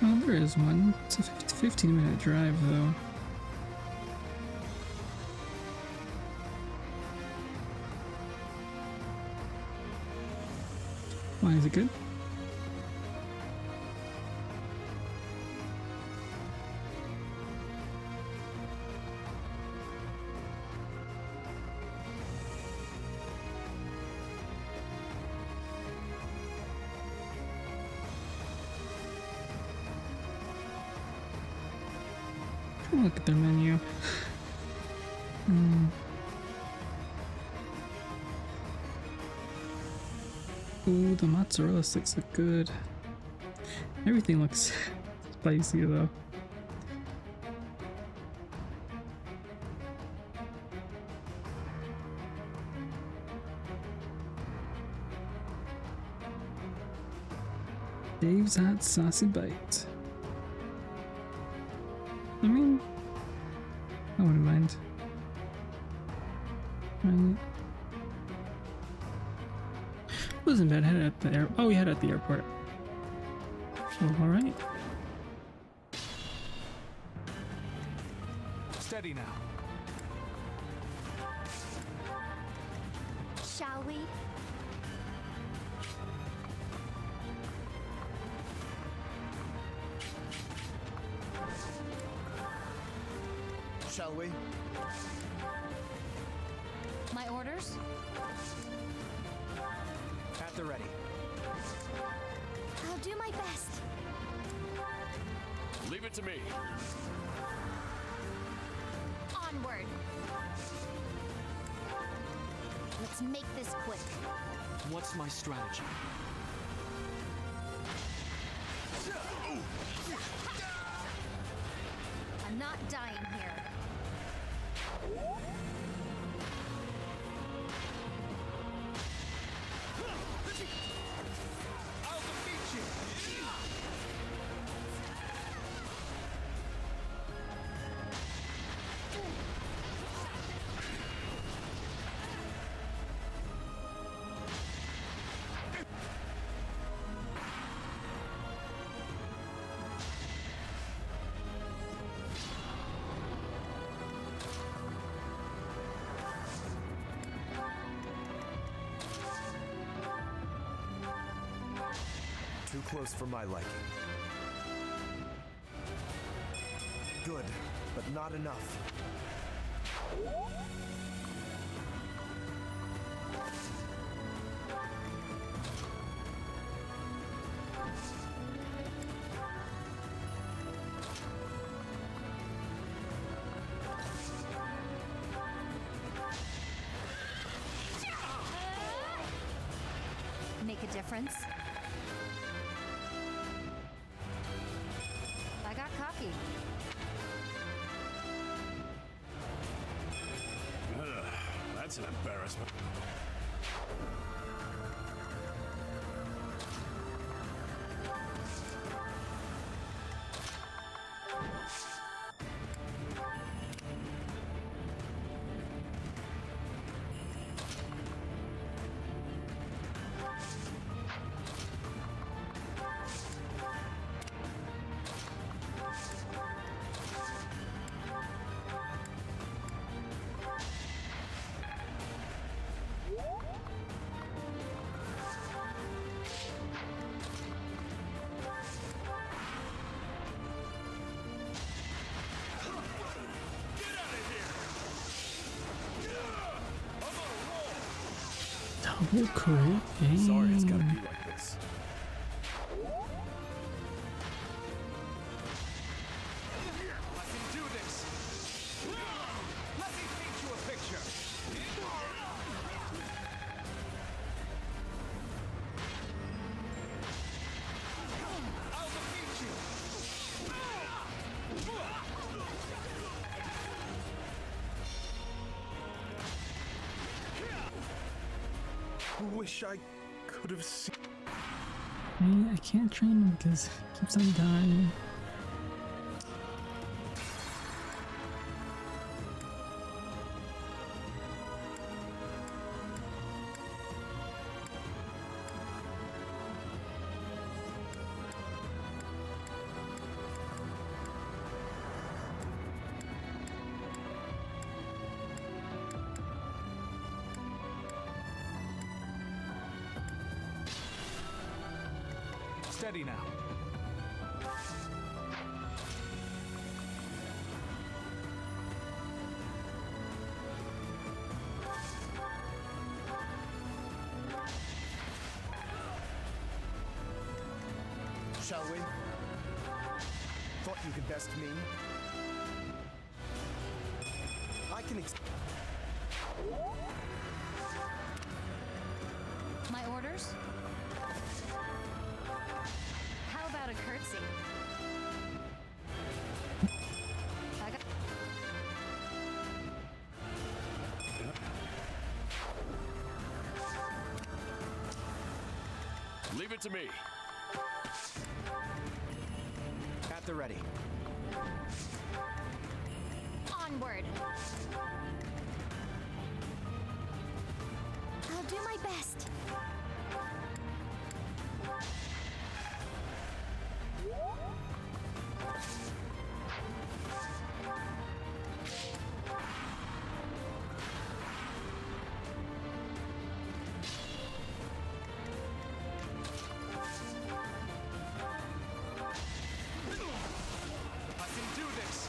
Oh, there is one. It's a 15-minute drive, though. Why, is it good? Look at their menu. Ooh, the mozzarella sticks look good. Everything looks spicy though. Dave's Hot Saucy Bite. I mean, I wouldn't mind. Wasn't bad. Had it at the air. Oh, we had it at the airport. Oh, all right.
Steady now.
Shall we?
Shall we?
My orders?
At the ready.
I'll do my best.
Leave it to me.
Onward. Let's make this quick.
What's my strategy?
I'm not dying here.
I'll defeat you!
Too close for my liking. Good, but not enough.
a difference. I got cocky.
That's an embarrassment.
Double crit?
Sorry, it's gotta
Dang.
be like this.
I can do this. Let me paint you a picture. I'll defeat you.
Wish I could have seen.
I can't train him because he keeps on dying.
Steady now.
Shall we? Thought you could best me? I can
My orders? How about a curtsy? I got
Leave it to me.
at the ready.
Onward. I'll do my best.
I can do this.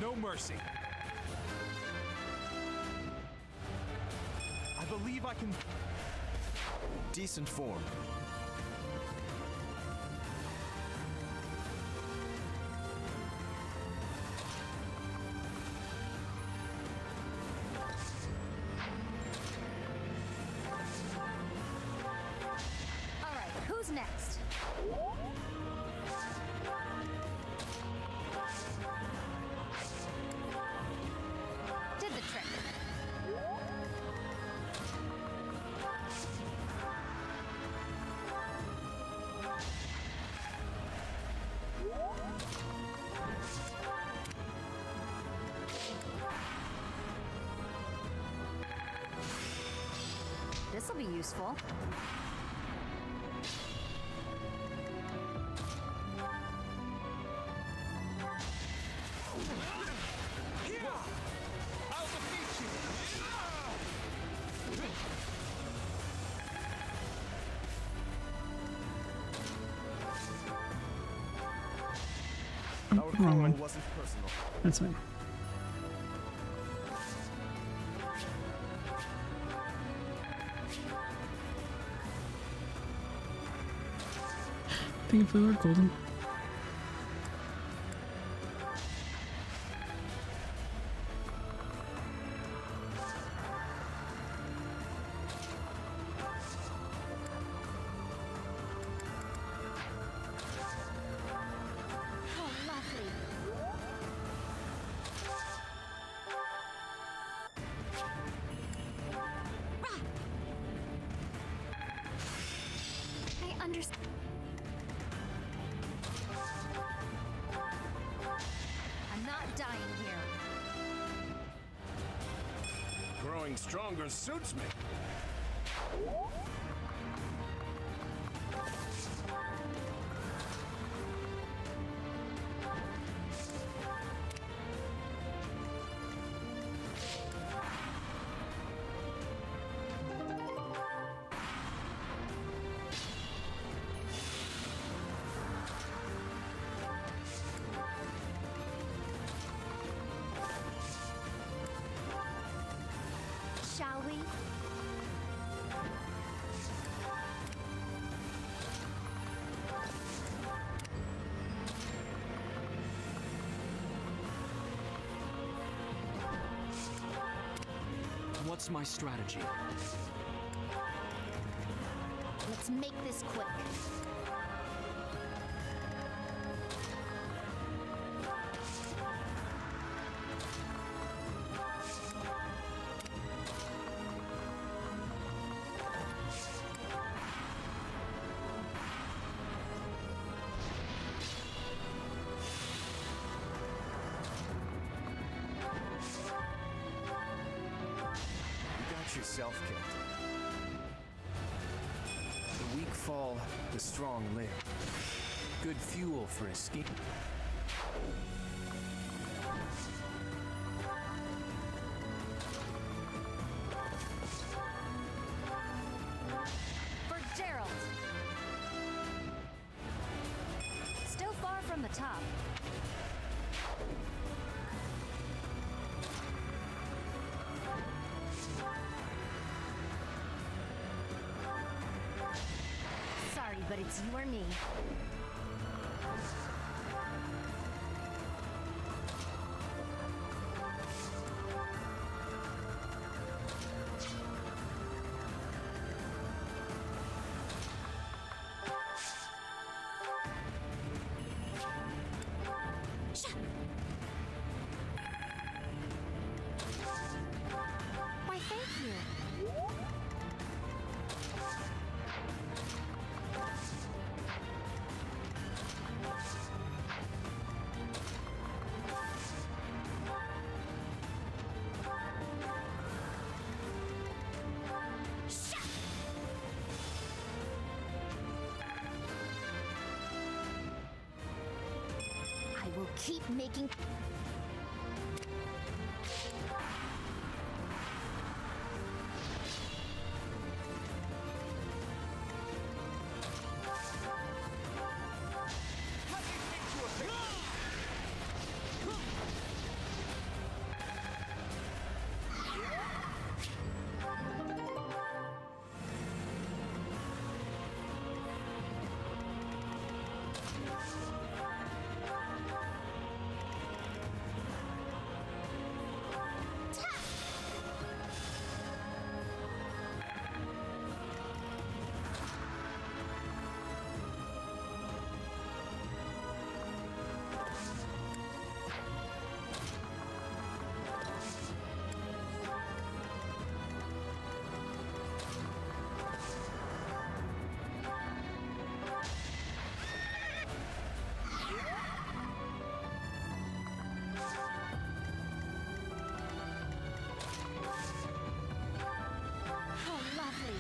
No mercy. I believe I can.
Decent form.
all right. Who's next? Did the trick. This'll be useful.
I'll defeat you.
Our
Wrong
quarrel
one.
wasn't personal.
That's fine. Thank you for the word, Golden.
understand.
I'm not dying here.
Growing stronger suits me.
Shall we?
What's my strategy?
Let's make this quick.
Yourself killed. The weak fall, the strong live. Good fuel for a scheme.
For Gerald. Still far from the top. Sorry, but it's you or me. Why, thank you.
I will keep making.
Let me paint you a picture.
How lovely.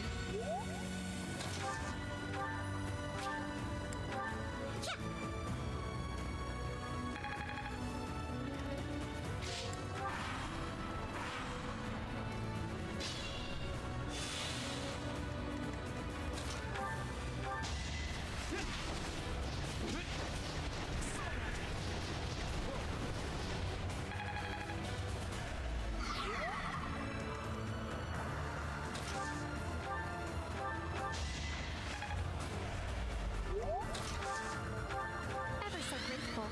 Ever so grateful.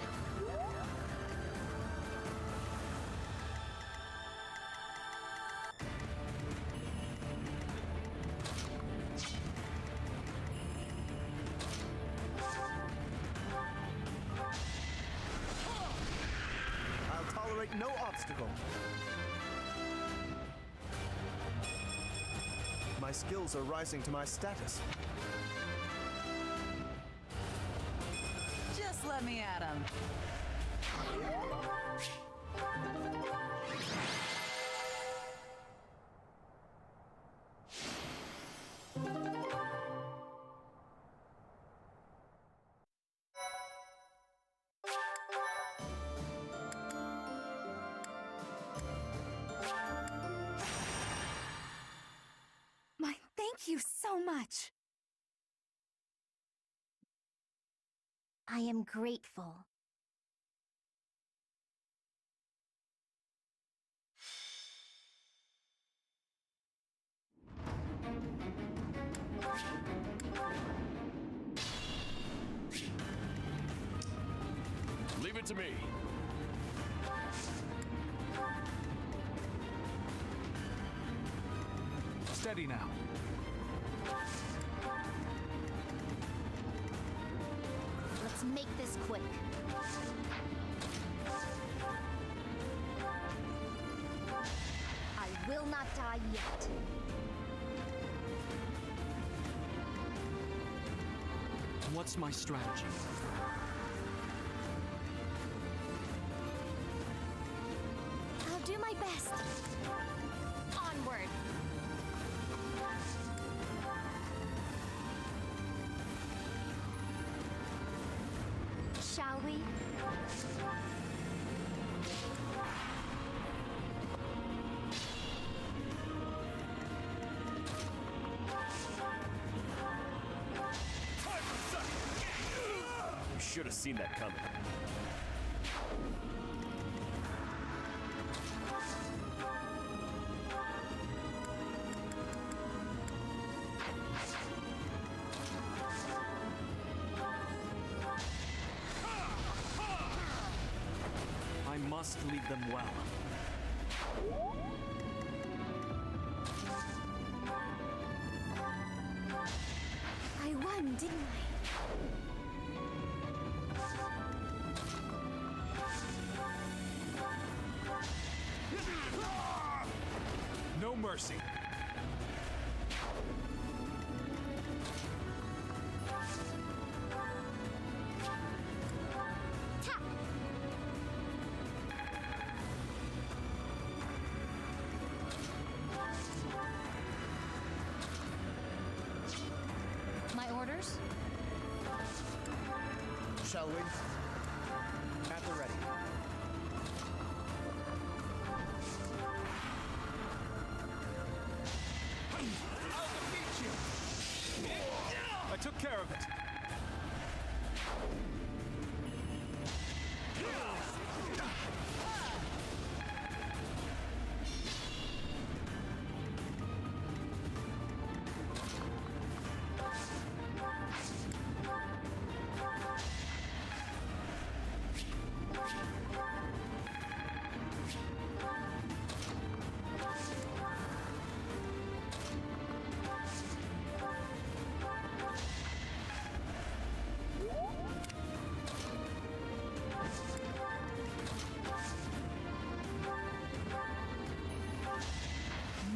I'll tolerate no obstacle. My skills are rising to my status.
let me at him.
Thank you so much. I am grateful.
Leave it to me.
Steady now.
Let's make this quick. I will not die yet.
What's my strategy?
I'll do my best. Onward. Shall we?
You should have seen that coming.
I must lead them well.
I won, didn't I?
No mercy.
Ta! My orders?
Shall we? At the ready.
I'll defeat you! I took care of it.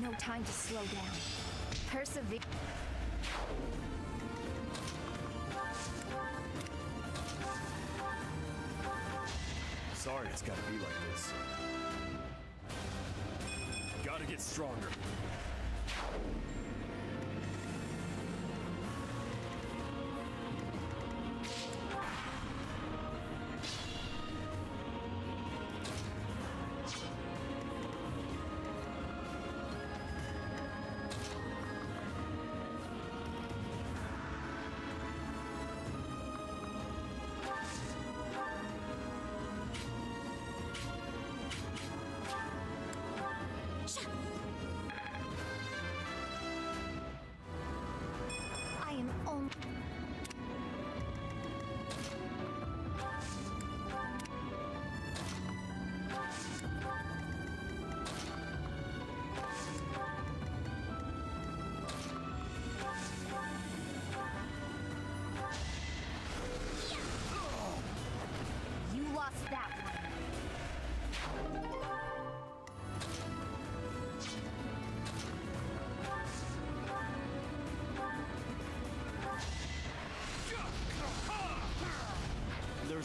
No time to slow down. Persevere.
Sorry it's gotta be like this. Gotta get stronger.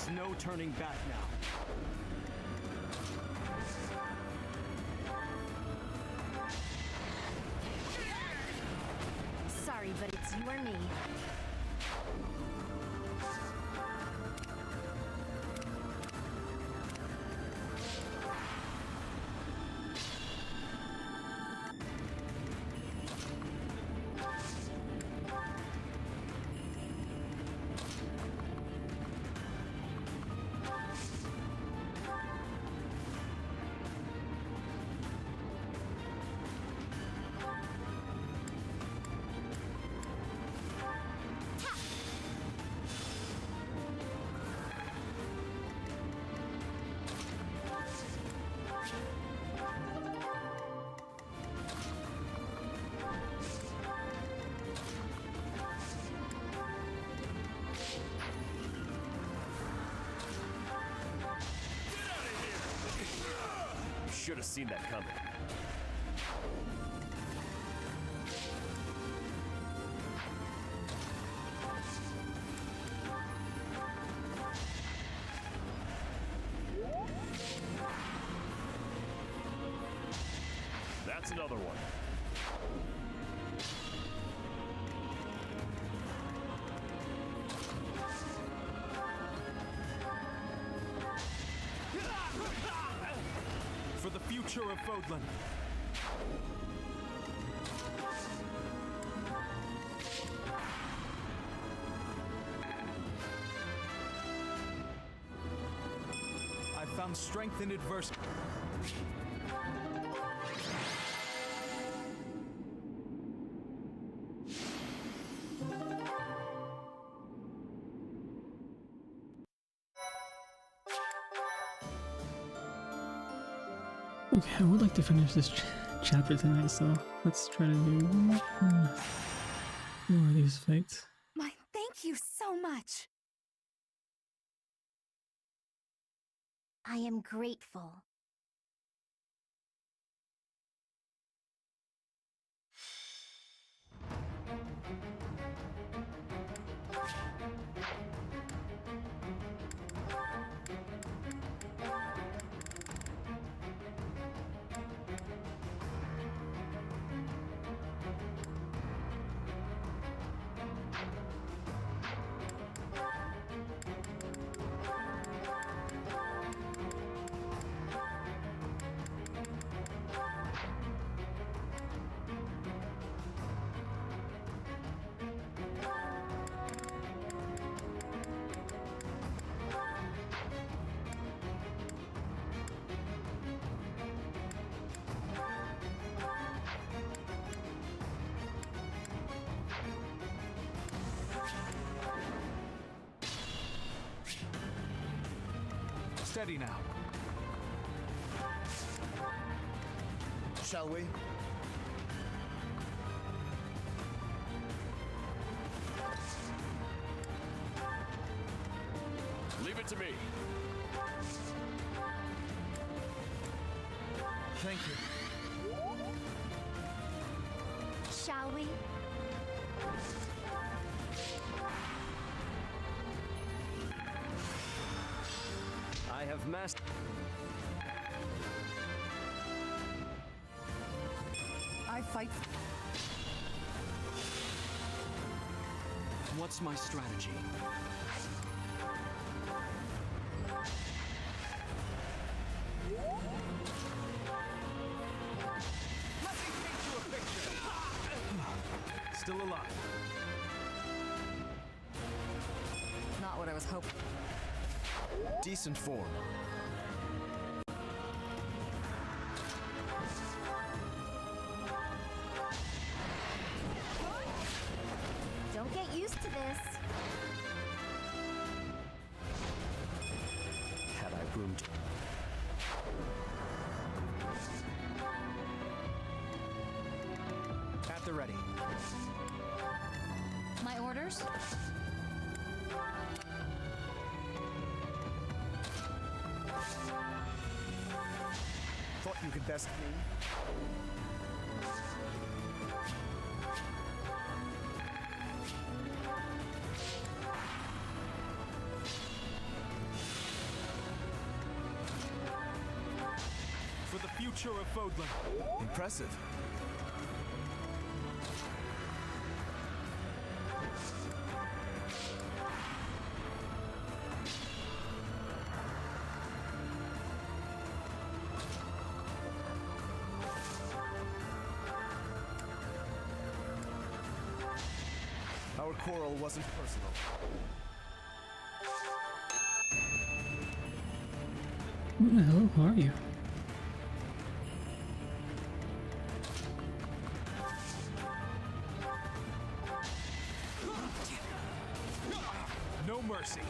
There's no turning back now.
Sorry, but it's you or me.
Should have seen that coming. That's another one.
For the future of Fódlan. I found strength in adversity.
Okay, I would like to finish this chapter tonight, so let's try to do more of these fights.
My thank you so much. I am grateful.
Steady now.
Shall we?
Leave it to me.
Thank you.
Shall we?
I have mastered.
I fight.
What's my strategy? Let me paint you a picture. Still alive.
Not what I was hoping.
Decent form.
Don't get used to this.
Had I room to...
At the ready.
My orders?
Thought you could best me?
culture of Fódlan.
Impressive. Our quarrel wasn't personal.
Who the hell are you?
No mercy.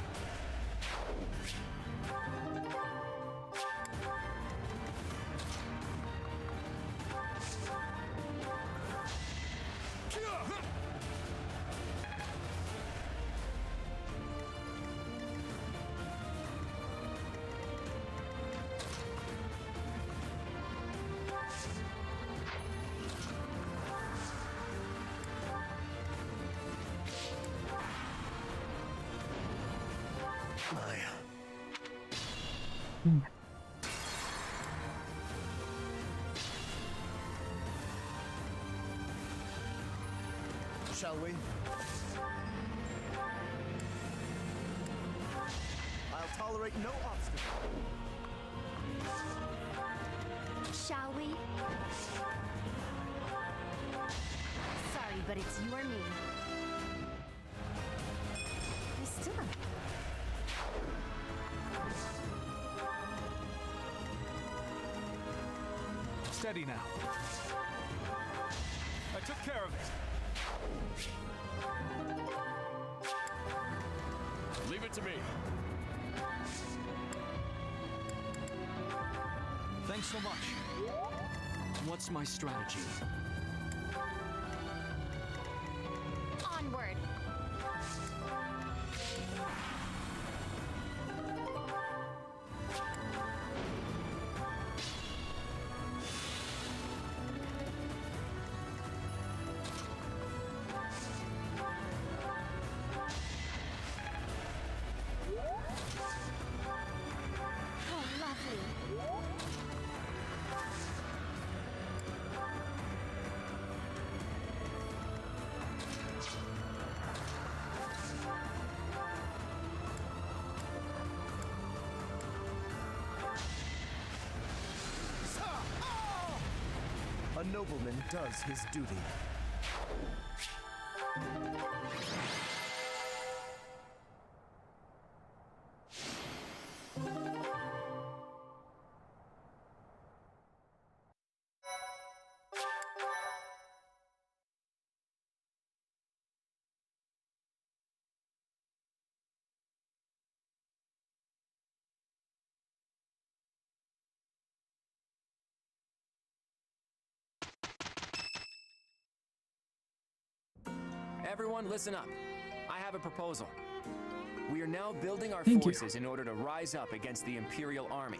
Shall we? I'll tolerate no obstacle.
Shall we? Sorry, but it's you or me. I still don't.
Steady now. I took care of it.
Leave it to me.
Thanks so much. What's my strategy?
Onward. Oh, lovely.
A nobleman does his duty.
Everyone, listen up. I have a proposal. We are now building our
Thank you.
forces in order to rise up against the Imperial Army.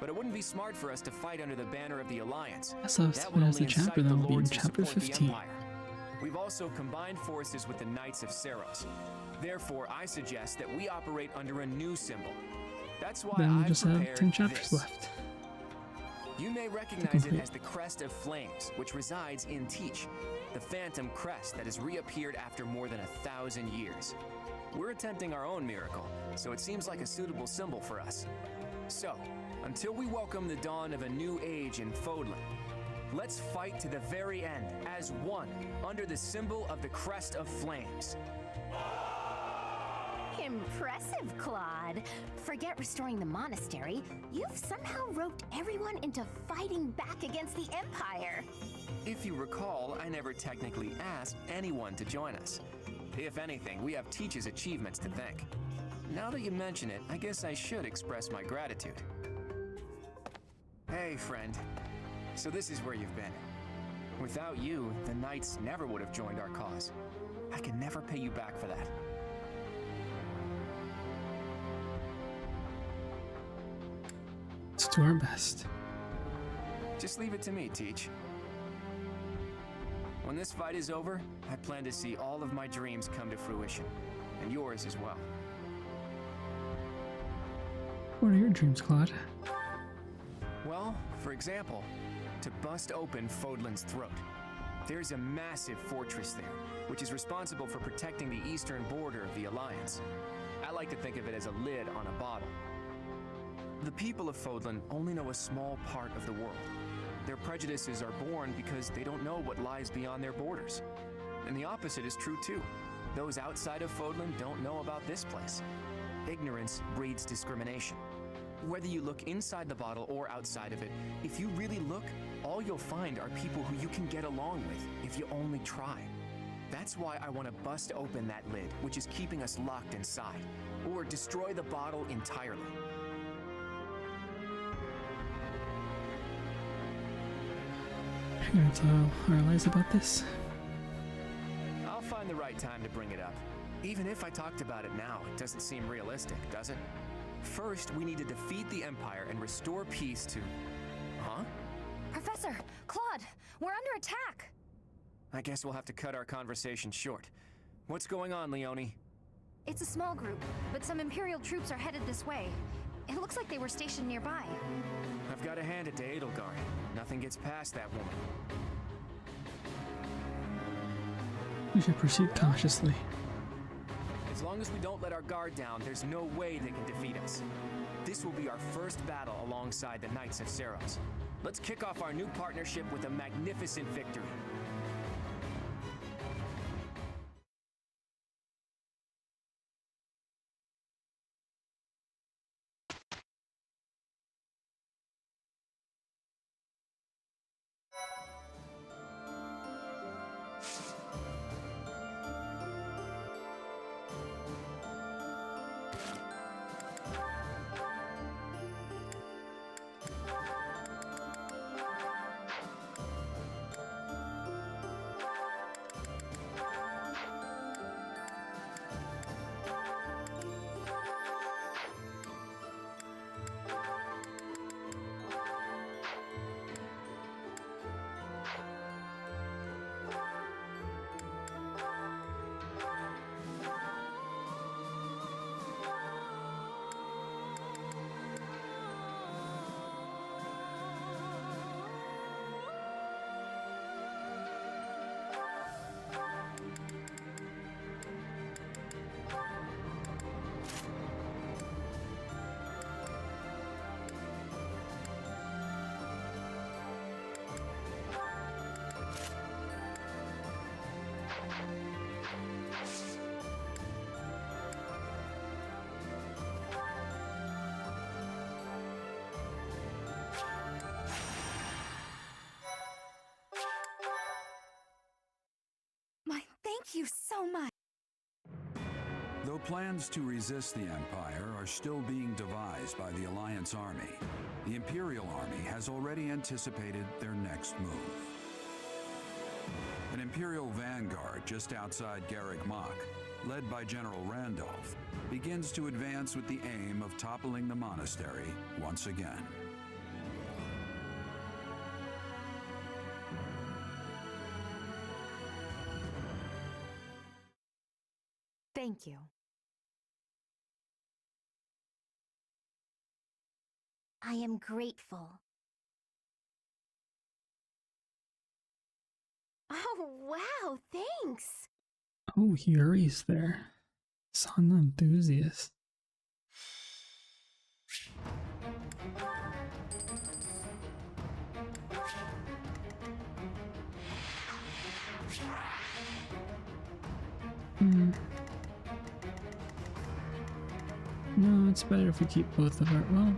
But it wouldn't be smart for us to fight under the banner of the Alliance.
That's how
That would
as the
only
chapter
incite
that
the
will be in
lords who
chapter
support the
15.
Empire. We've also combined forces with the Knights of Seros. Therefore, I suggest that we operate under a new symbol. That's why
Then we
I've
just have
prepared
10 chapters
this.
left.
You may recognize it
complete.
as the Crest of Flames, which resides in Teach, the phantom crest that has reappeared after more than 1,000 years. We're attempting our own miracle, so it seems like a suitable symbol for us. So, until we welcome the dawn of a new age in Fódlan, let's fight to the very end as one under the symbol of the Crest of Flames.
Impressive, Claude. Forget restoring the monastery. You've somehow roped everyone into fighting back against the Empire.
If you recall, I never technically asked anyone to join us. If anything, we have Teach's achievements to thank. Now that you mention it, I guess I should express my gratitude. Hey, friend. So this is where you've been. Without you, the Knights never would have joined our cause. I can never pay you back for that.
Let's do our best.
Just leave it to me, Teach. When this fight is over, I plan to see all of my dreams come to fruition, and yours as well.
What are your dreams, Claude?
Well, Well, for example, to bust open Fódlan's throat. There's a massive fortress there, which is responsible for protecting the eastern border of the Alliance. I like to think of it as a lid on a bottle. The people of Fódlan only know a small part of the world. Their prejudices are born because they don't know what lies beyond their borders. And the opposite is true too. Those outside of Fódlan don't know about this place. Ignorance breeds discrimination. Whether you look inside the bottle or outside of it, if you really look, all you'll find are people who you can get along with if you only try. That's why I want to bust open that lid, which is keeping us locked inside, or destroy the bottle entirely.
You're gonna tell our allies about this?
I'll find the right time to bring it up. Even if I talked about it now, it doesn't seem realistic, does it? First, we need to defeat the Empire and restore peace to... Huh?
Professor! Claude! We're under attack!
I guess we'll have to cut our conversation short. What's going on, Leonie?
It's a small group, but some Imperial troops are headed this way. It looks like they were stationed nearby.
I've got to hand it to Edelgard. Nothing gets past that woman.
We should proceed cautiously.
As long as we don't let our guard down, there's no way they can defeat us. This will be our first battle alongside the Knights of Seros. Let's kick off our new partnership with a magnificent victory.
Thank you so much.
Though plans to resist the Empire are still being devised by the Alliance Army, the Imperial Army has already anticipated their next move. An Imperial vanguard just outside Garreg Mach, led by General Randolph, begins to advance with the aim of toppling the monastery once again.
Thank you.
I am grateful.
Oh, wow, thanks!
Oh, Yuri's there. Son enthusiast. No, it's better if we keep both of our... well...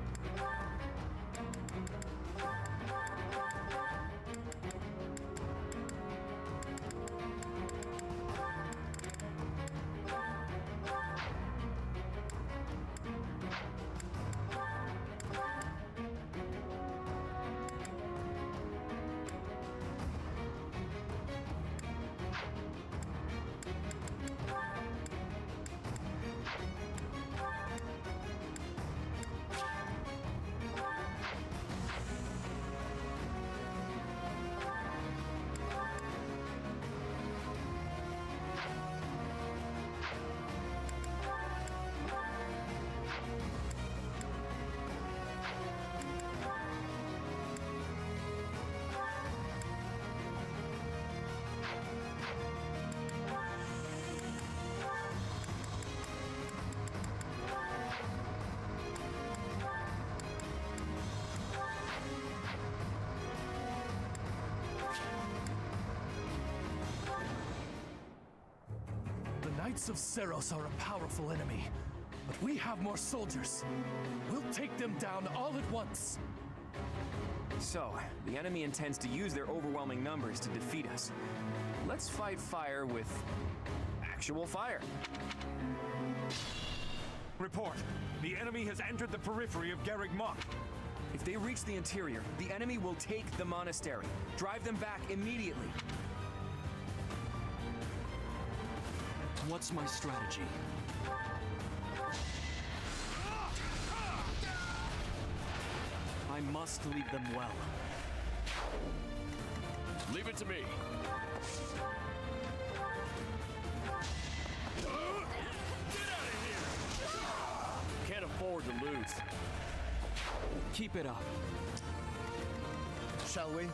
Knights of Seros are a powerful enemy, but we have more soldiers. We'll take them down all at once.
So, the enemy intends to use their overwhelming numbers to defeat us. Let's fight fire with actual fire.
Report. The enemy has entered the periphery of Garreg Mach.
If they reach the interior, the enemy will take the monastery. Drive them back immediately.
What's my strategy?
I must lead them well.
Leave it to me. Get out of here! Can't afford to lose.
Keep it up.
Shall we?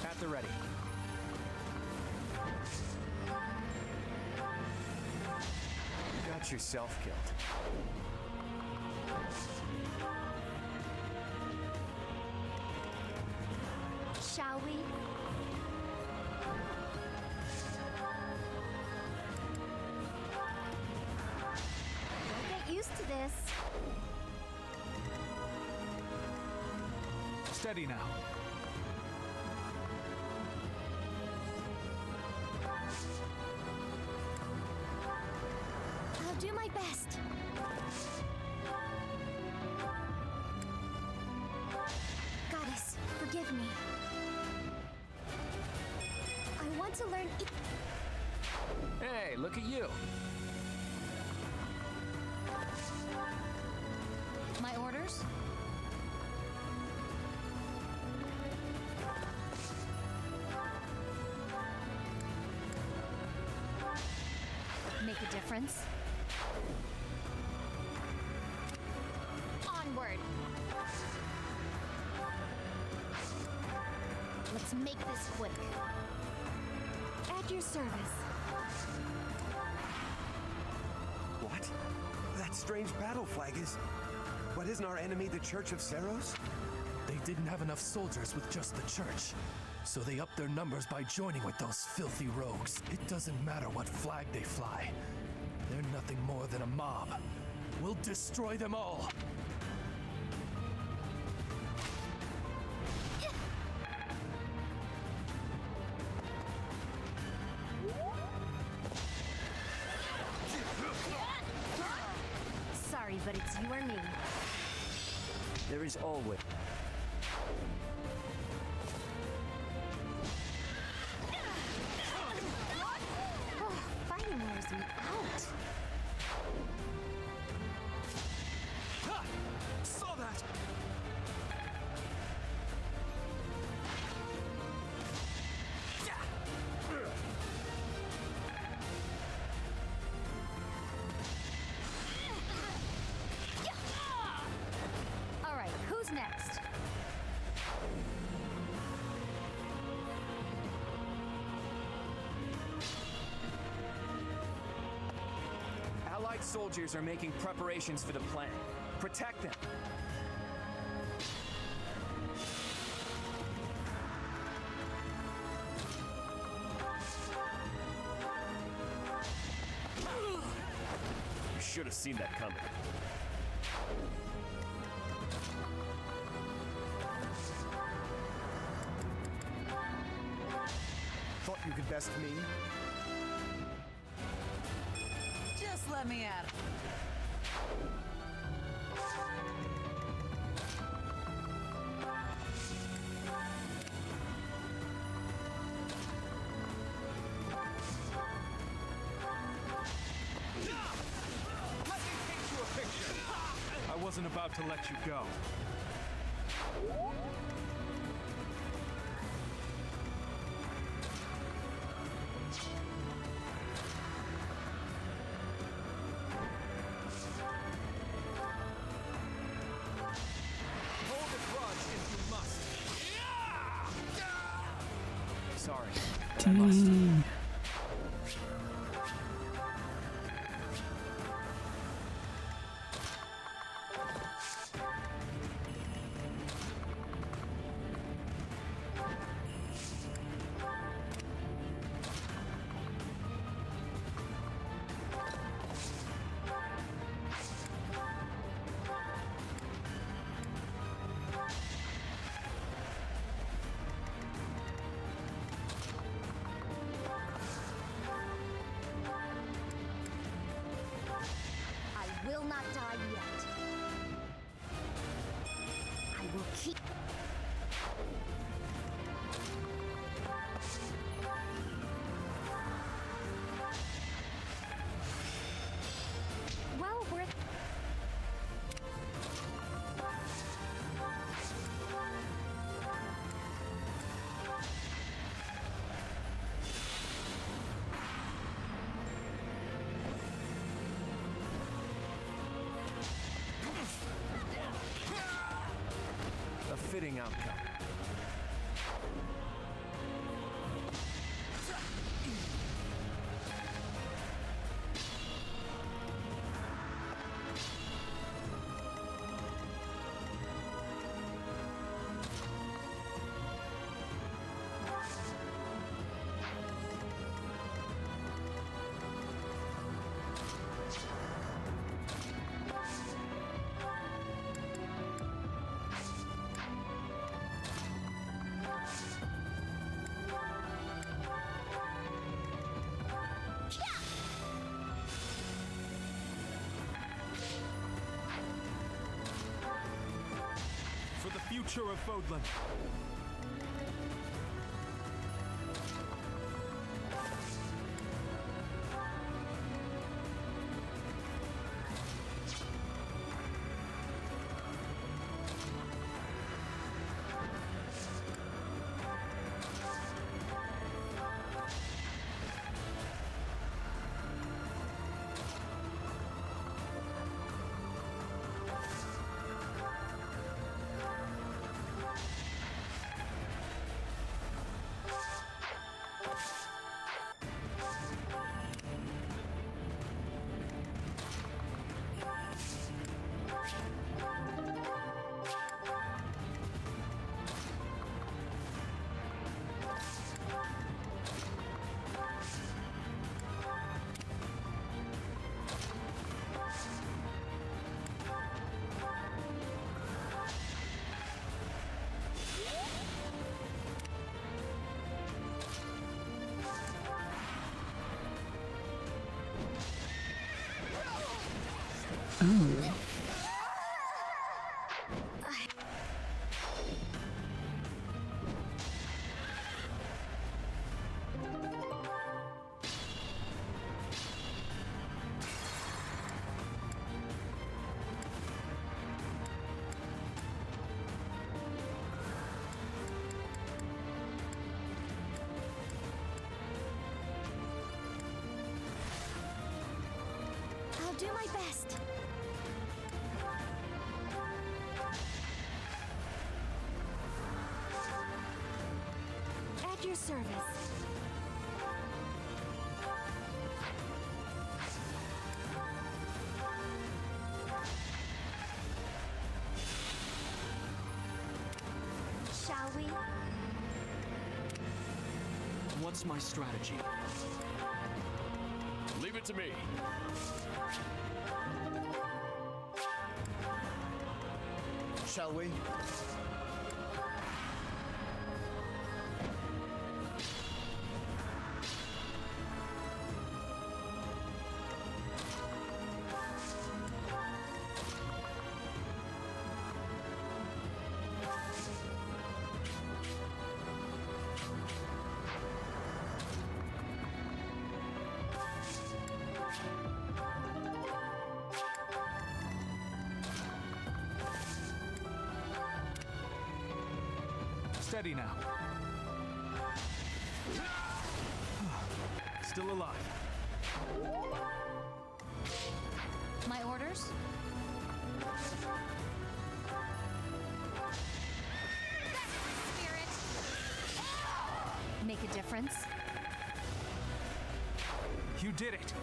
At the ready. Got yourself killed.
Shall we? Don't get used to this.
Steady now.
I'll do my best. Goddess, forgive me. I want to learn.
Hey, look at you.
My orders? Make a difference.
Onward. Let's make this quick. At your service.
What? That strange battle flag is... But isn't our enemy the Church of Seros?
They didn't have enough soldiers with just the church, so they upped their numbers by joining with those filthy rogues. It doesn't matter what flag they fly. They're nothing more than a mob. We'll destroy them all.
Sorry, but it's you or me.
There is always...
Oh, fighting wears me out.
Ha! Saw that!
All right, who's next?
Allied soldiers are making preparations for the plan. Protect them.
You should have seen that coming.
Thought you could best me?
Just let me at it.
Let me paint you a picture. I wasn't about to let you go. Hold the grudge if you must.
Sorry, but I must.
Dang.
not die yet. I will keep... Well worth...
A fitting outcome.
For the future of Fódlan.
Oh.
I'll do my best. At your service. Shall we?
What's my strategy?
Leave it to me.
Shall we?
Steady now. Still alive.
My orders? Make a difference?
You did it.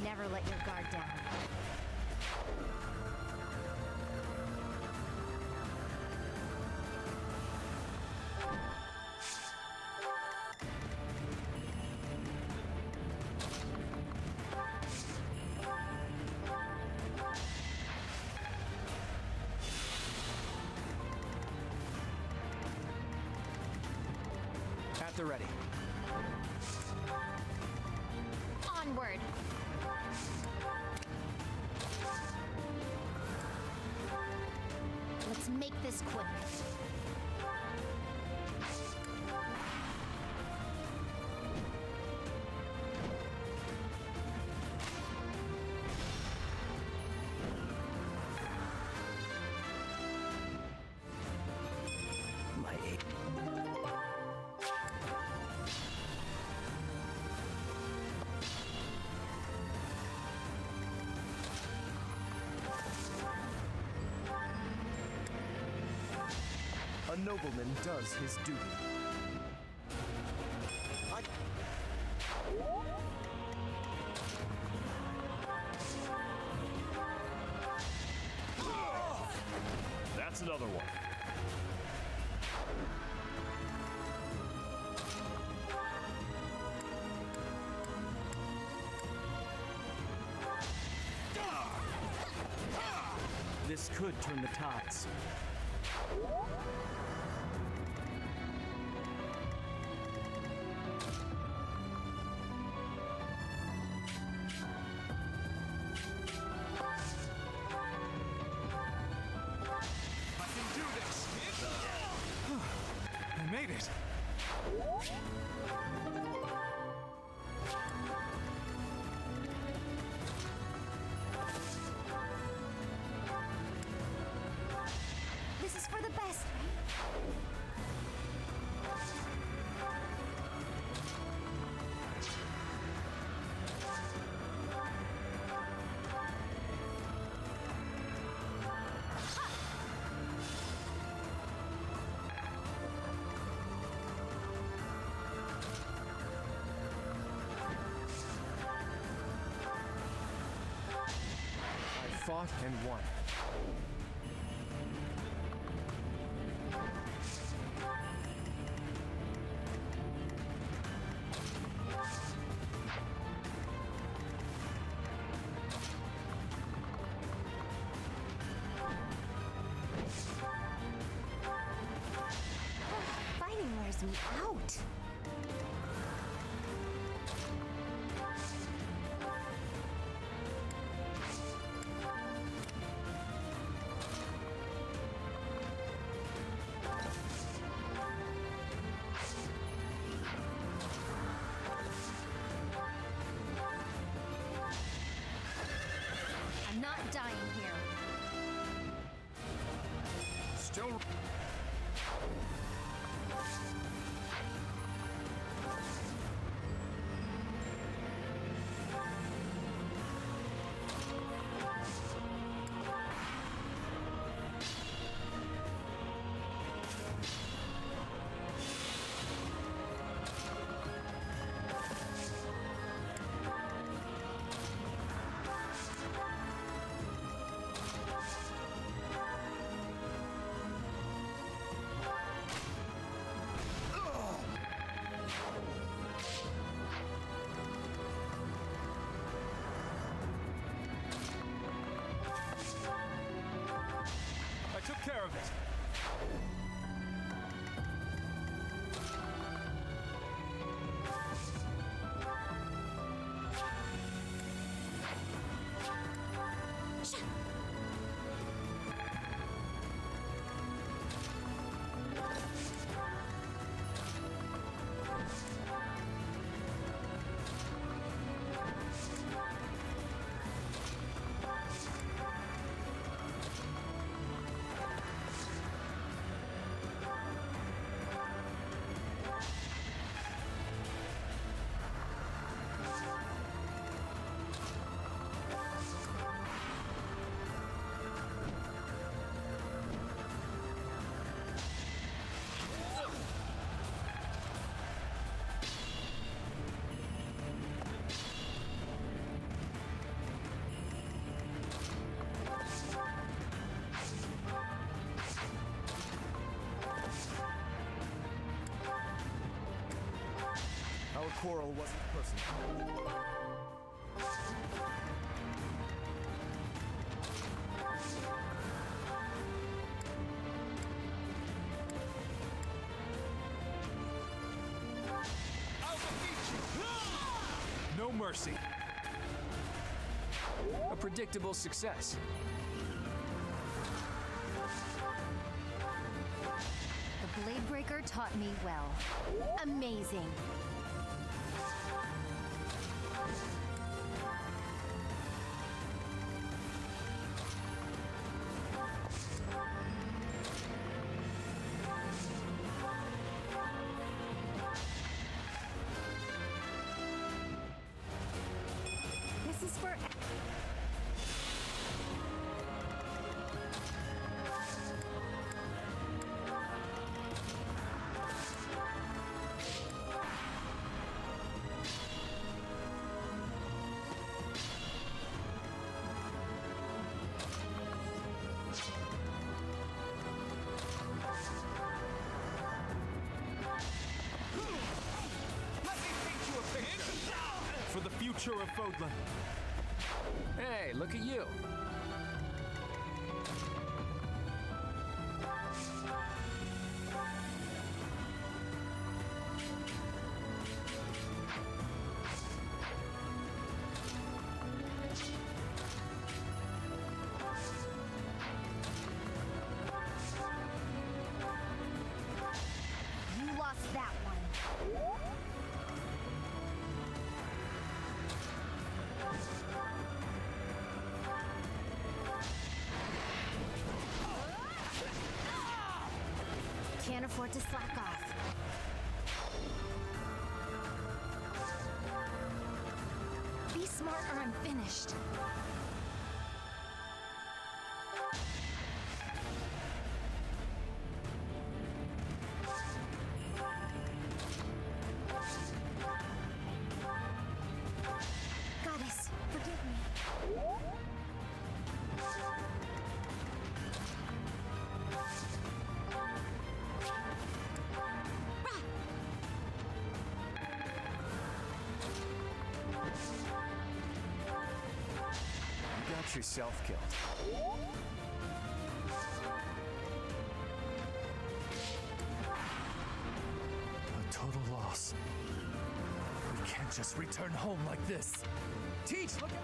Never let your guard down.
they're ready.
Onward! Let's make this quick.
My aim.
A nobleman does his duty.
That's another one.
This could turn the tides.
I made it!
This is for the best, right?
I fought and won.
Fighting wears me out. I'm not dying here.
Still.
I took care of it.
Our quarrel wasn't personal.
mercy.
A predictable success.
The Blade Breaker taught me well. Amazing. This is for...
For the future of Fódlan.
Hey, look at you.
You lost that one. Can't afford to slack off. Be smart or I'm finished. Goddess, forgive me.
You got yourself killed.
A total loss. We can't just return home like this. Teach, look out!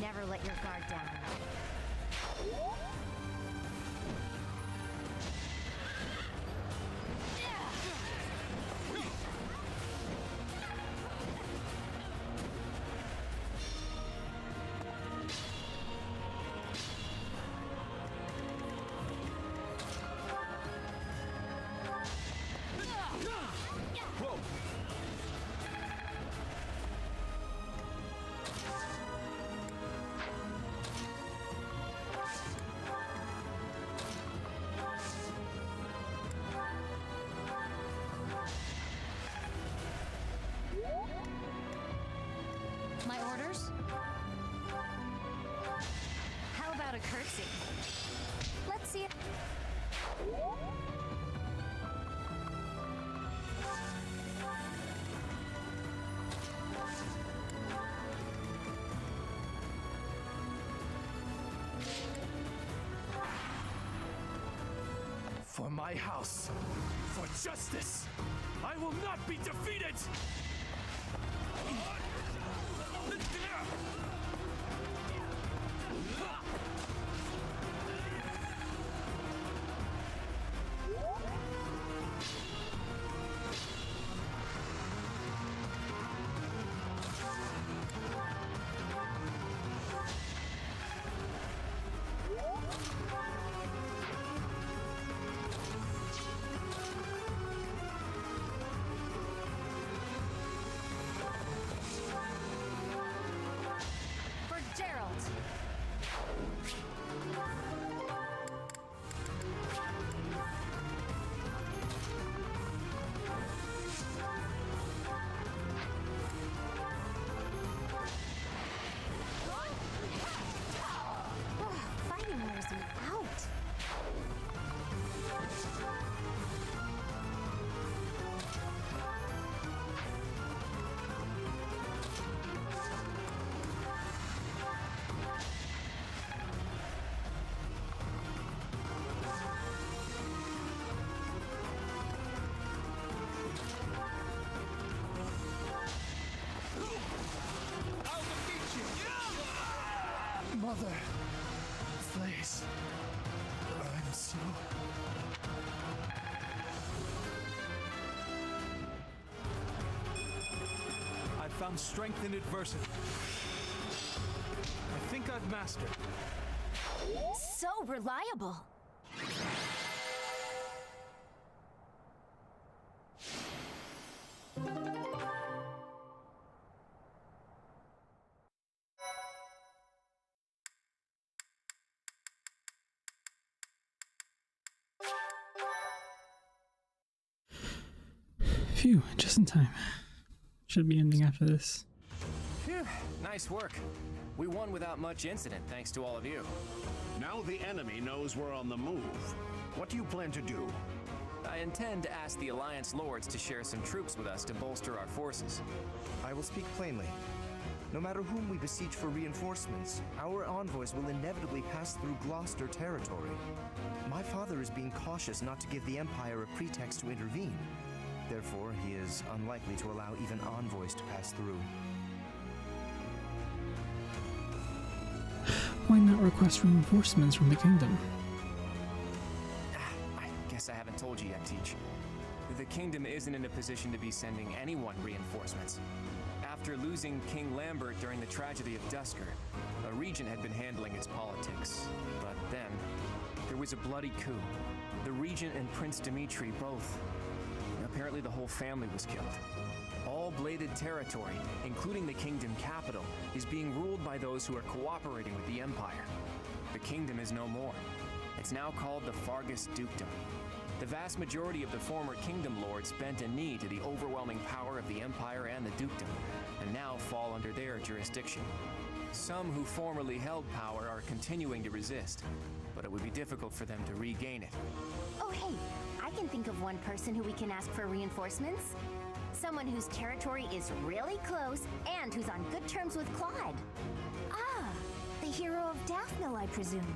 Never let your guard down.
Whoa!
My orders? How about a curtsy? Let's see it.
For my house, for justice, I will not be defeated! Father, please. I'm so...
I found strength in adversity. I think I've mastered.
So reliable.
Phew, just in time. Should be ending after this.
Phew, nice work. We won without much incident, thanks to all of you.
Now the enemy knows we're on the move. What do you plan to do?
I intend to ask the Alliance Lords to share some troops with us to bolster our forces.
I will speak plainly. No matter whom we beseech for reinforcements, our envoys will inevitably pass through Gloucester territory. My father is being cautious not to give the Empire a pretext to intervene. Therefore, he is unlikely to allow even envoys to pass through.
Why not request reinforcements from the kingdom?
I guess I haven't told you yet, Teach. The kingdom isn't in a position to be sending anyone reinforcements. After losing King Lambert during the tragedy of Dusker, a regent had been handling its politics. But then, there was a bloody coup. The regent and Prince Dimitri both. Apparently the whole family was killed. All bladed territory, including the kingdom capital, is being ruled by those who are cooperating with the Empire. The kingdom is no more. It's now called the Fargus Dukedom. The vast majority of the former kingdom lords bent a knee to the overwhelming power of the Empire and the dukedom, and now fall under their jurisdiction. Some who formerly held power are continuing to resist, but it would be difficult for them to regain it.
Oh hey, I can think of one person who we can ask for reinforcements. Someone whose territory is really close and who's on good terms with Claude. Ah, the hero of Daphne, I presume.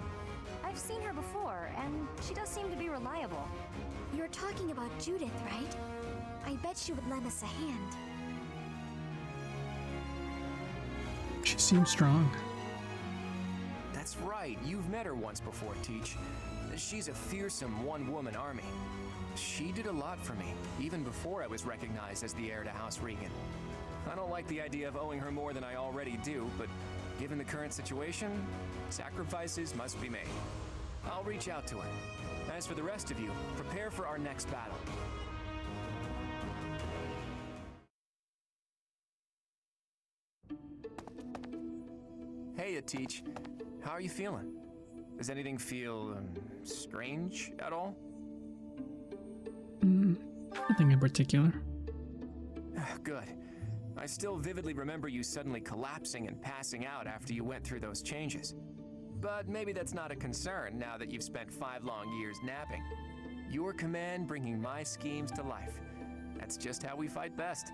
I've seen her before, and she does seem to be reliable.
You're talking about Judith, right? I bet she would lend us a hand.
She seems strong.
That's right, you've met her once before, Teach. She's a fearsome one-woman army. She did a lot for me, even before I was recognized as the heir to House Regan. I don't like the idea of owing her more than I already do, but given the current situation, sacrifices must be made. I'll reach out to her. As for the rest of you, prepare for our next battle. Hey, Teach. How are you feeling? Does anything feel, strange at all?
Nothing in particular.
Good. I still vividly remember you suddenly collapsing and passing out after you went through those changes. But maybe that's not a concern now that you've spent 5 long years napping. Your command bringing my schemes to life. That's just how we fight best.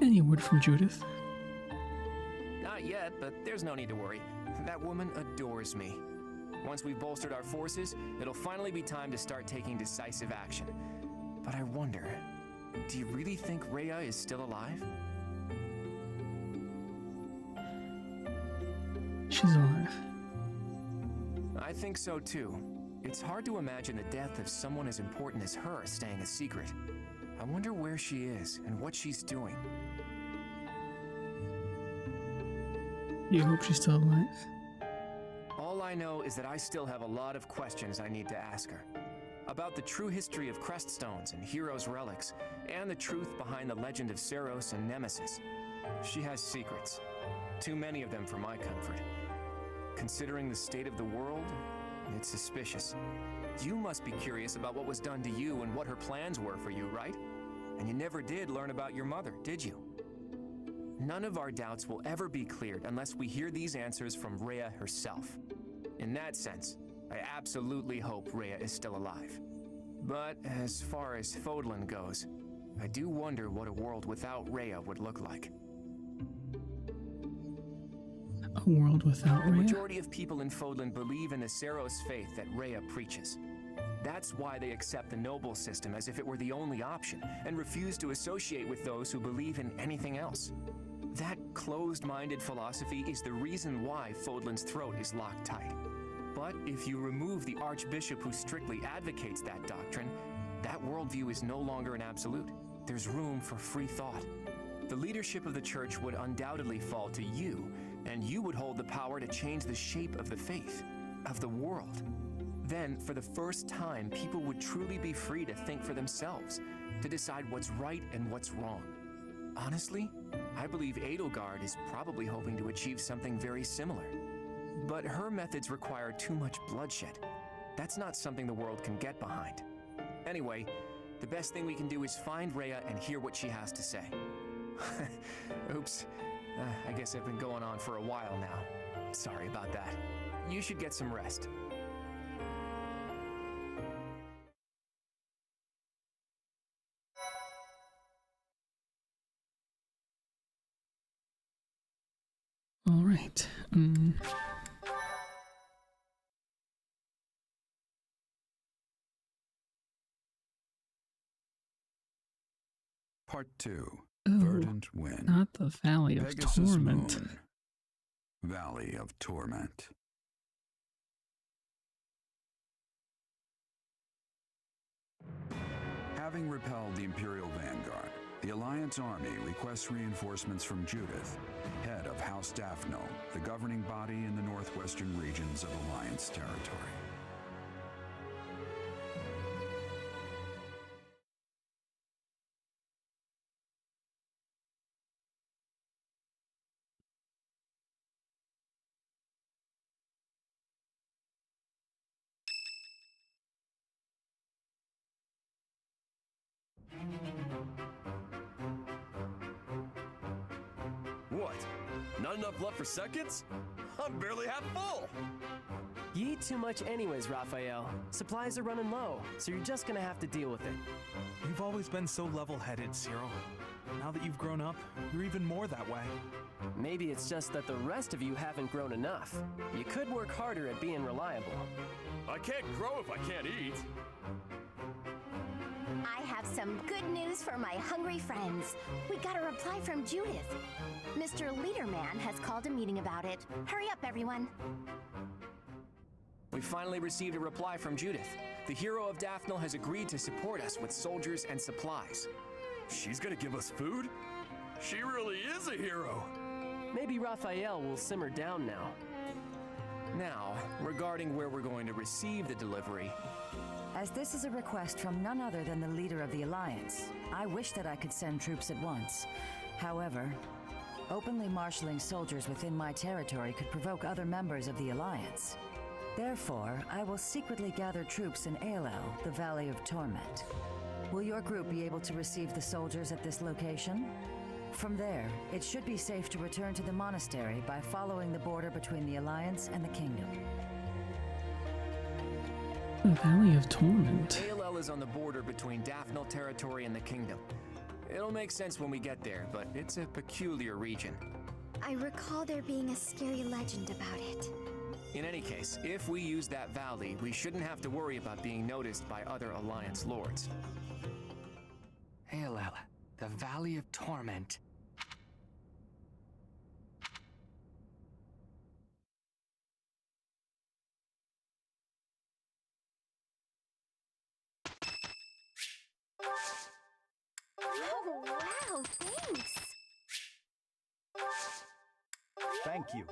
Any word from Judith?
Not yet, but there's no need to worry. That woman adores me. Once we've bolstered our forces, it'll finally be time to start taking decisive action. But I wonder, do you really think Rhea is still alive?
She's alive.
I think so too. It's hard to imagine the death of someone as important as her staying a secret. I wonder where she is and what she's doing.
You hope she's still alive?
All I know is that I still have a lot of questions I need to ask her. About the true history of Creststones and Heroes' relics, and the truth behind the legend of Seros and Nemesis. She has secrets. Too many of them for my comfort. Considering the state of the world, it's suspicious. You must be curious about what was done to you and what her plans were for you, right? And you never did learn about your mother, did you? None of our doubts will ever be cleared unless we hear these answers from Rhea herself. In that sense, I absolutely hope Rhea is still alive. But as far as Fódlan goes, I do wonder what a world without Rhea would look like.
A world without
The
Rhea?
majority of people in Fódlan believe in the Seros faith that Rhea preaches. That's why they accept the noble system as if it were the only option, and refuse to associate with those who believe in anything else. That closed-minded philosophy is the reason why Fódlan's throat is locked tight. But if you remove the archbishop who strictly advocates that doctrine, that worldview is no longer an absolute. There's room for free thought. The leadership of the church would undoubtedly fall to you, and you would hold the power to change the shape of the faith, of the world. Then, for the first time, people would truly be free to think for themselves, to decide what's right and what's wrong. Honestly, I believe Edelgard is probably hoping to achieve something very similar. But her methods require too much bloodshed. That's not something the world can get behind. Anyway, the best thing we can do is find Rhea and hear what she has to say. Oops. I guess I've been going on for a while now. Sorry about that. You should get some rest.
All right.
Part 2.
Oh,
Verdant Wind.
not the Valley of
Pegasus
Torment.
Moon. Valley of Torment. Having repelled the Imperial Vanguard, the Alliance Army requests reinforcements from Judith, head of House Daphno, the governing body in the northwestern regions of Alliance territory.
What? Not enough left for seconds? I'm barely half full!
You eat too much anyways, Raphael. Supplies are running low, so you're just gonna have to deal with it.
You've always been so level-headed, Cyril. Now that you've grown up, you're even more that way.
Maybe it's just that the rest of you haven't grown enough. You could work harder at being reliable.
I can't grow if I can't eat.
I have some good news for my hungry friends. We got a reply from Judith. Mr. Leaderman has called a meeting about it. Hurry up, everyone.
We finally received a reply from Judith. The hero of Daphne has agreed to support us with soldiers and supplies.
She's gonna give us food? She really is a hero!
Maybe Raphael will simmer down now.
Now, regarding where we're going to receive the delivery.
As this is a request from none other than the leader of the Alliance, I wish that I could send troops at once. However, openly marshaling soldiers within my territory could provoke other members of the Alliance. Therefore, I will secretly gather troops in Aelel, the Valley of Torment. Will your group be able to receive the soldiers at this location? From there, it should be safe to return to the monastery by following the border between the Alliance and the Kingdom.
The Valley of Torment.
Aelel is on the border between Daphne territory and the Kingdom. It'll make sense when we get there, but it's a peculiar region.
I recall there being a scary legend about it.
In any case, if we use that valley, we shouldn't have to worry about being noticed by other Alliance lords.
Aelel, the Valley of Torment.
Oh, wow, thanks!
Thank you.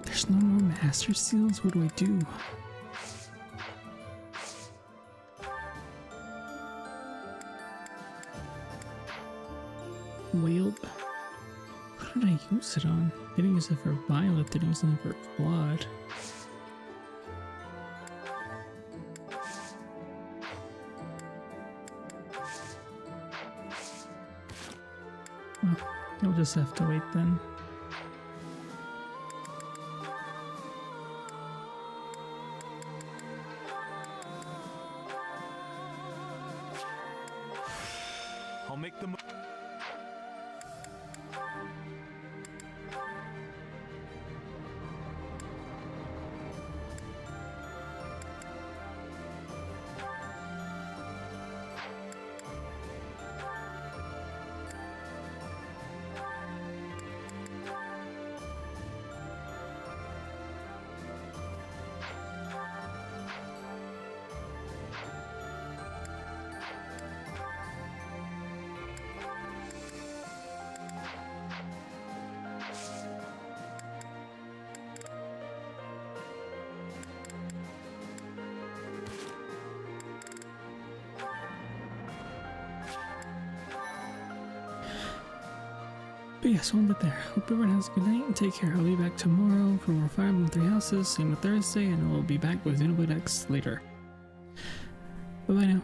There's no more Master Seals? What do I do? Whale. What did I use it on? I didn't use it for Byleth, didn't use it for Quad. Well, you'll just have to wait then.
make the move.
But yes, we'll end it there. Hope everyone has a good night and take care. I'll be back tomorrow for more Fire Emblem 3 Houses, same with Thursday, and we'll be back with Xenoblade X later. Bye bye now.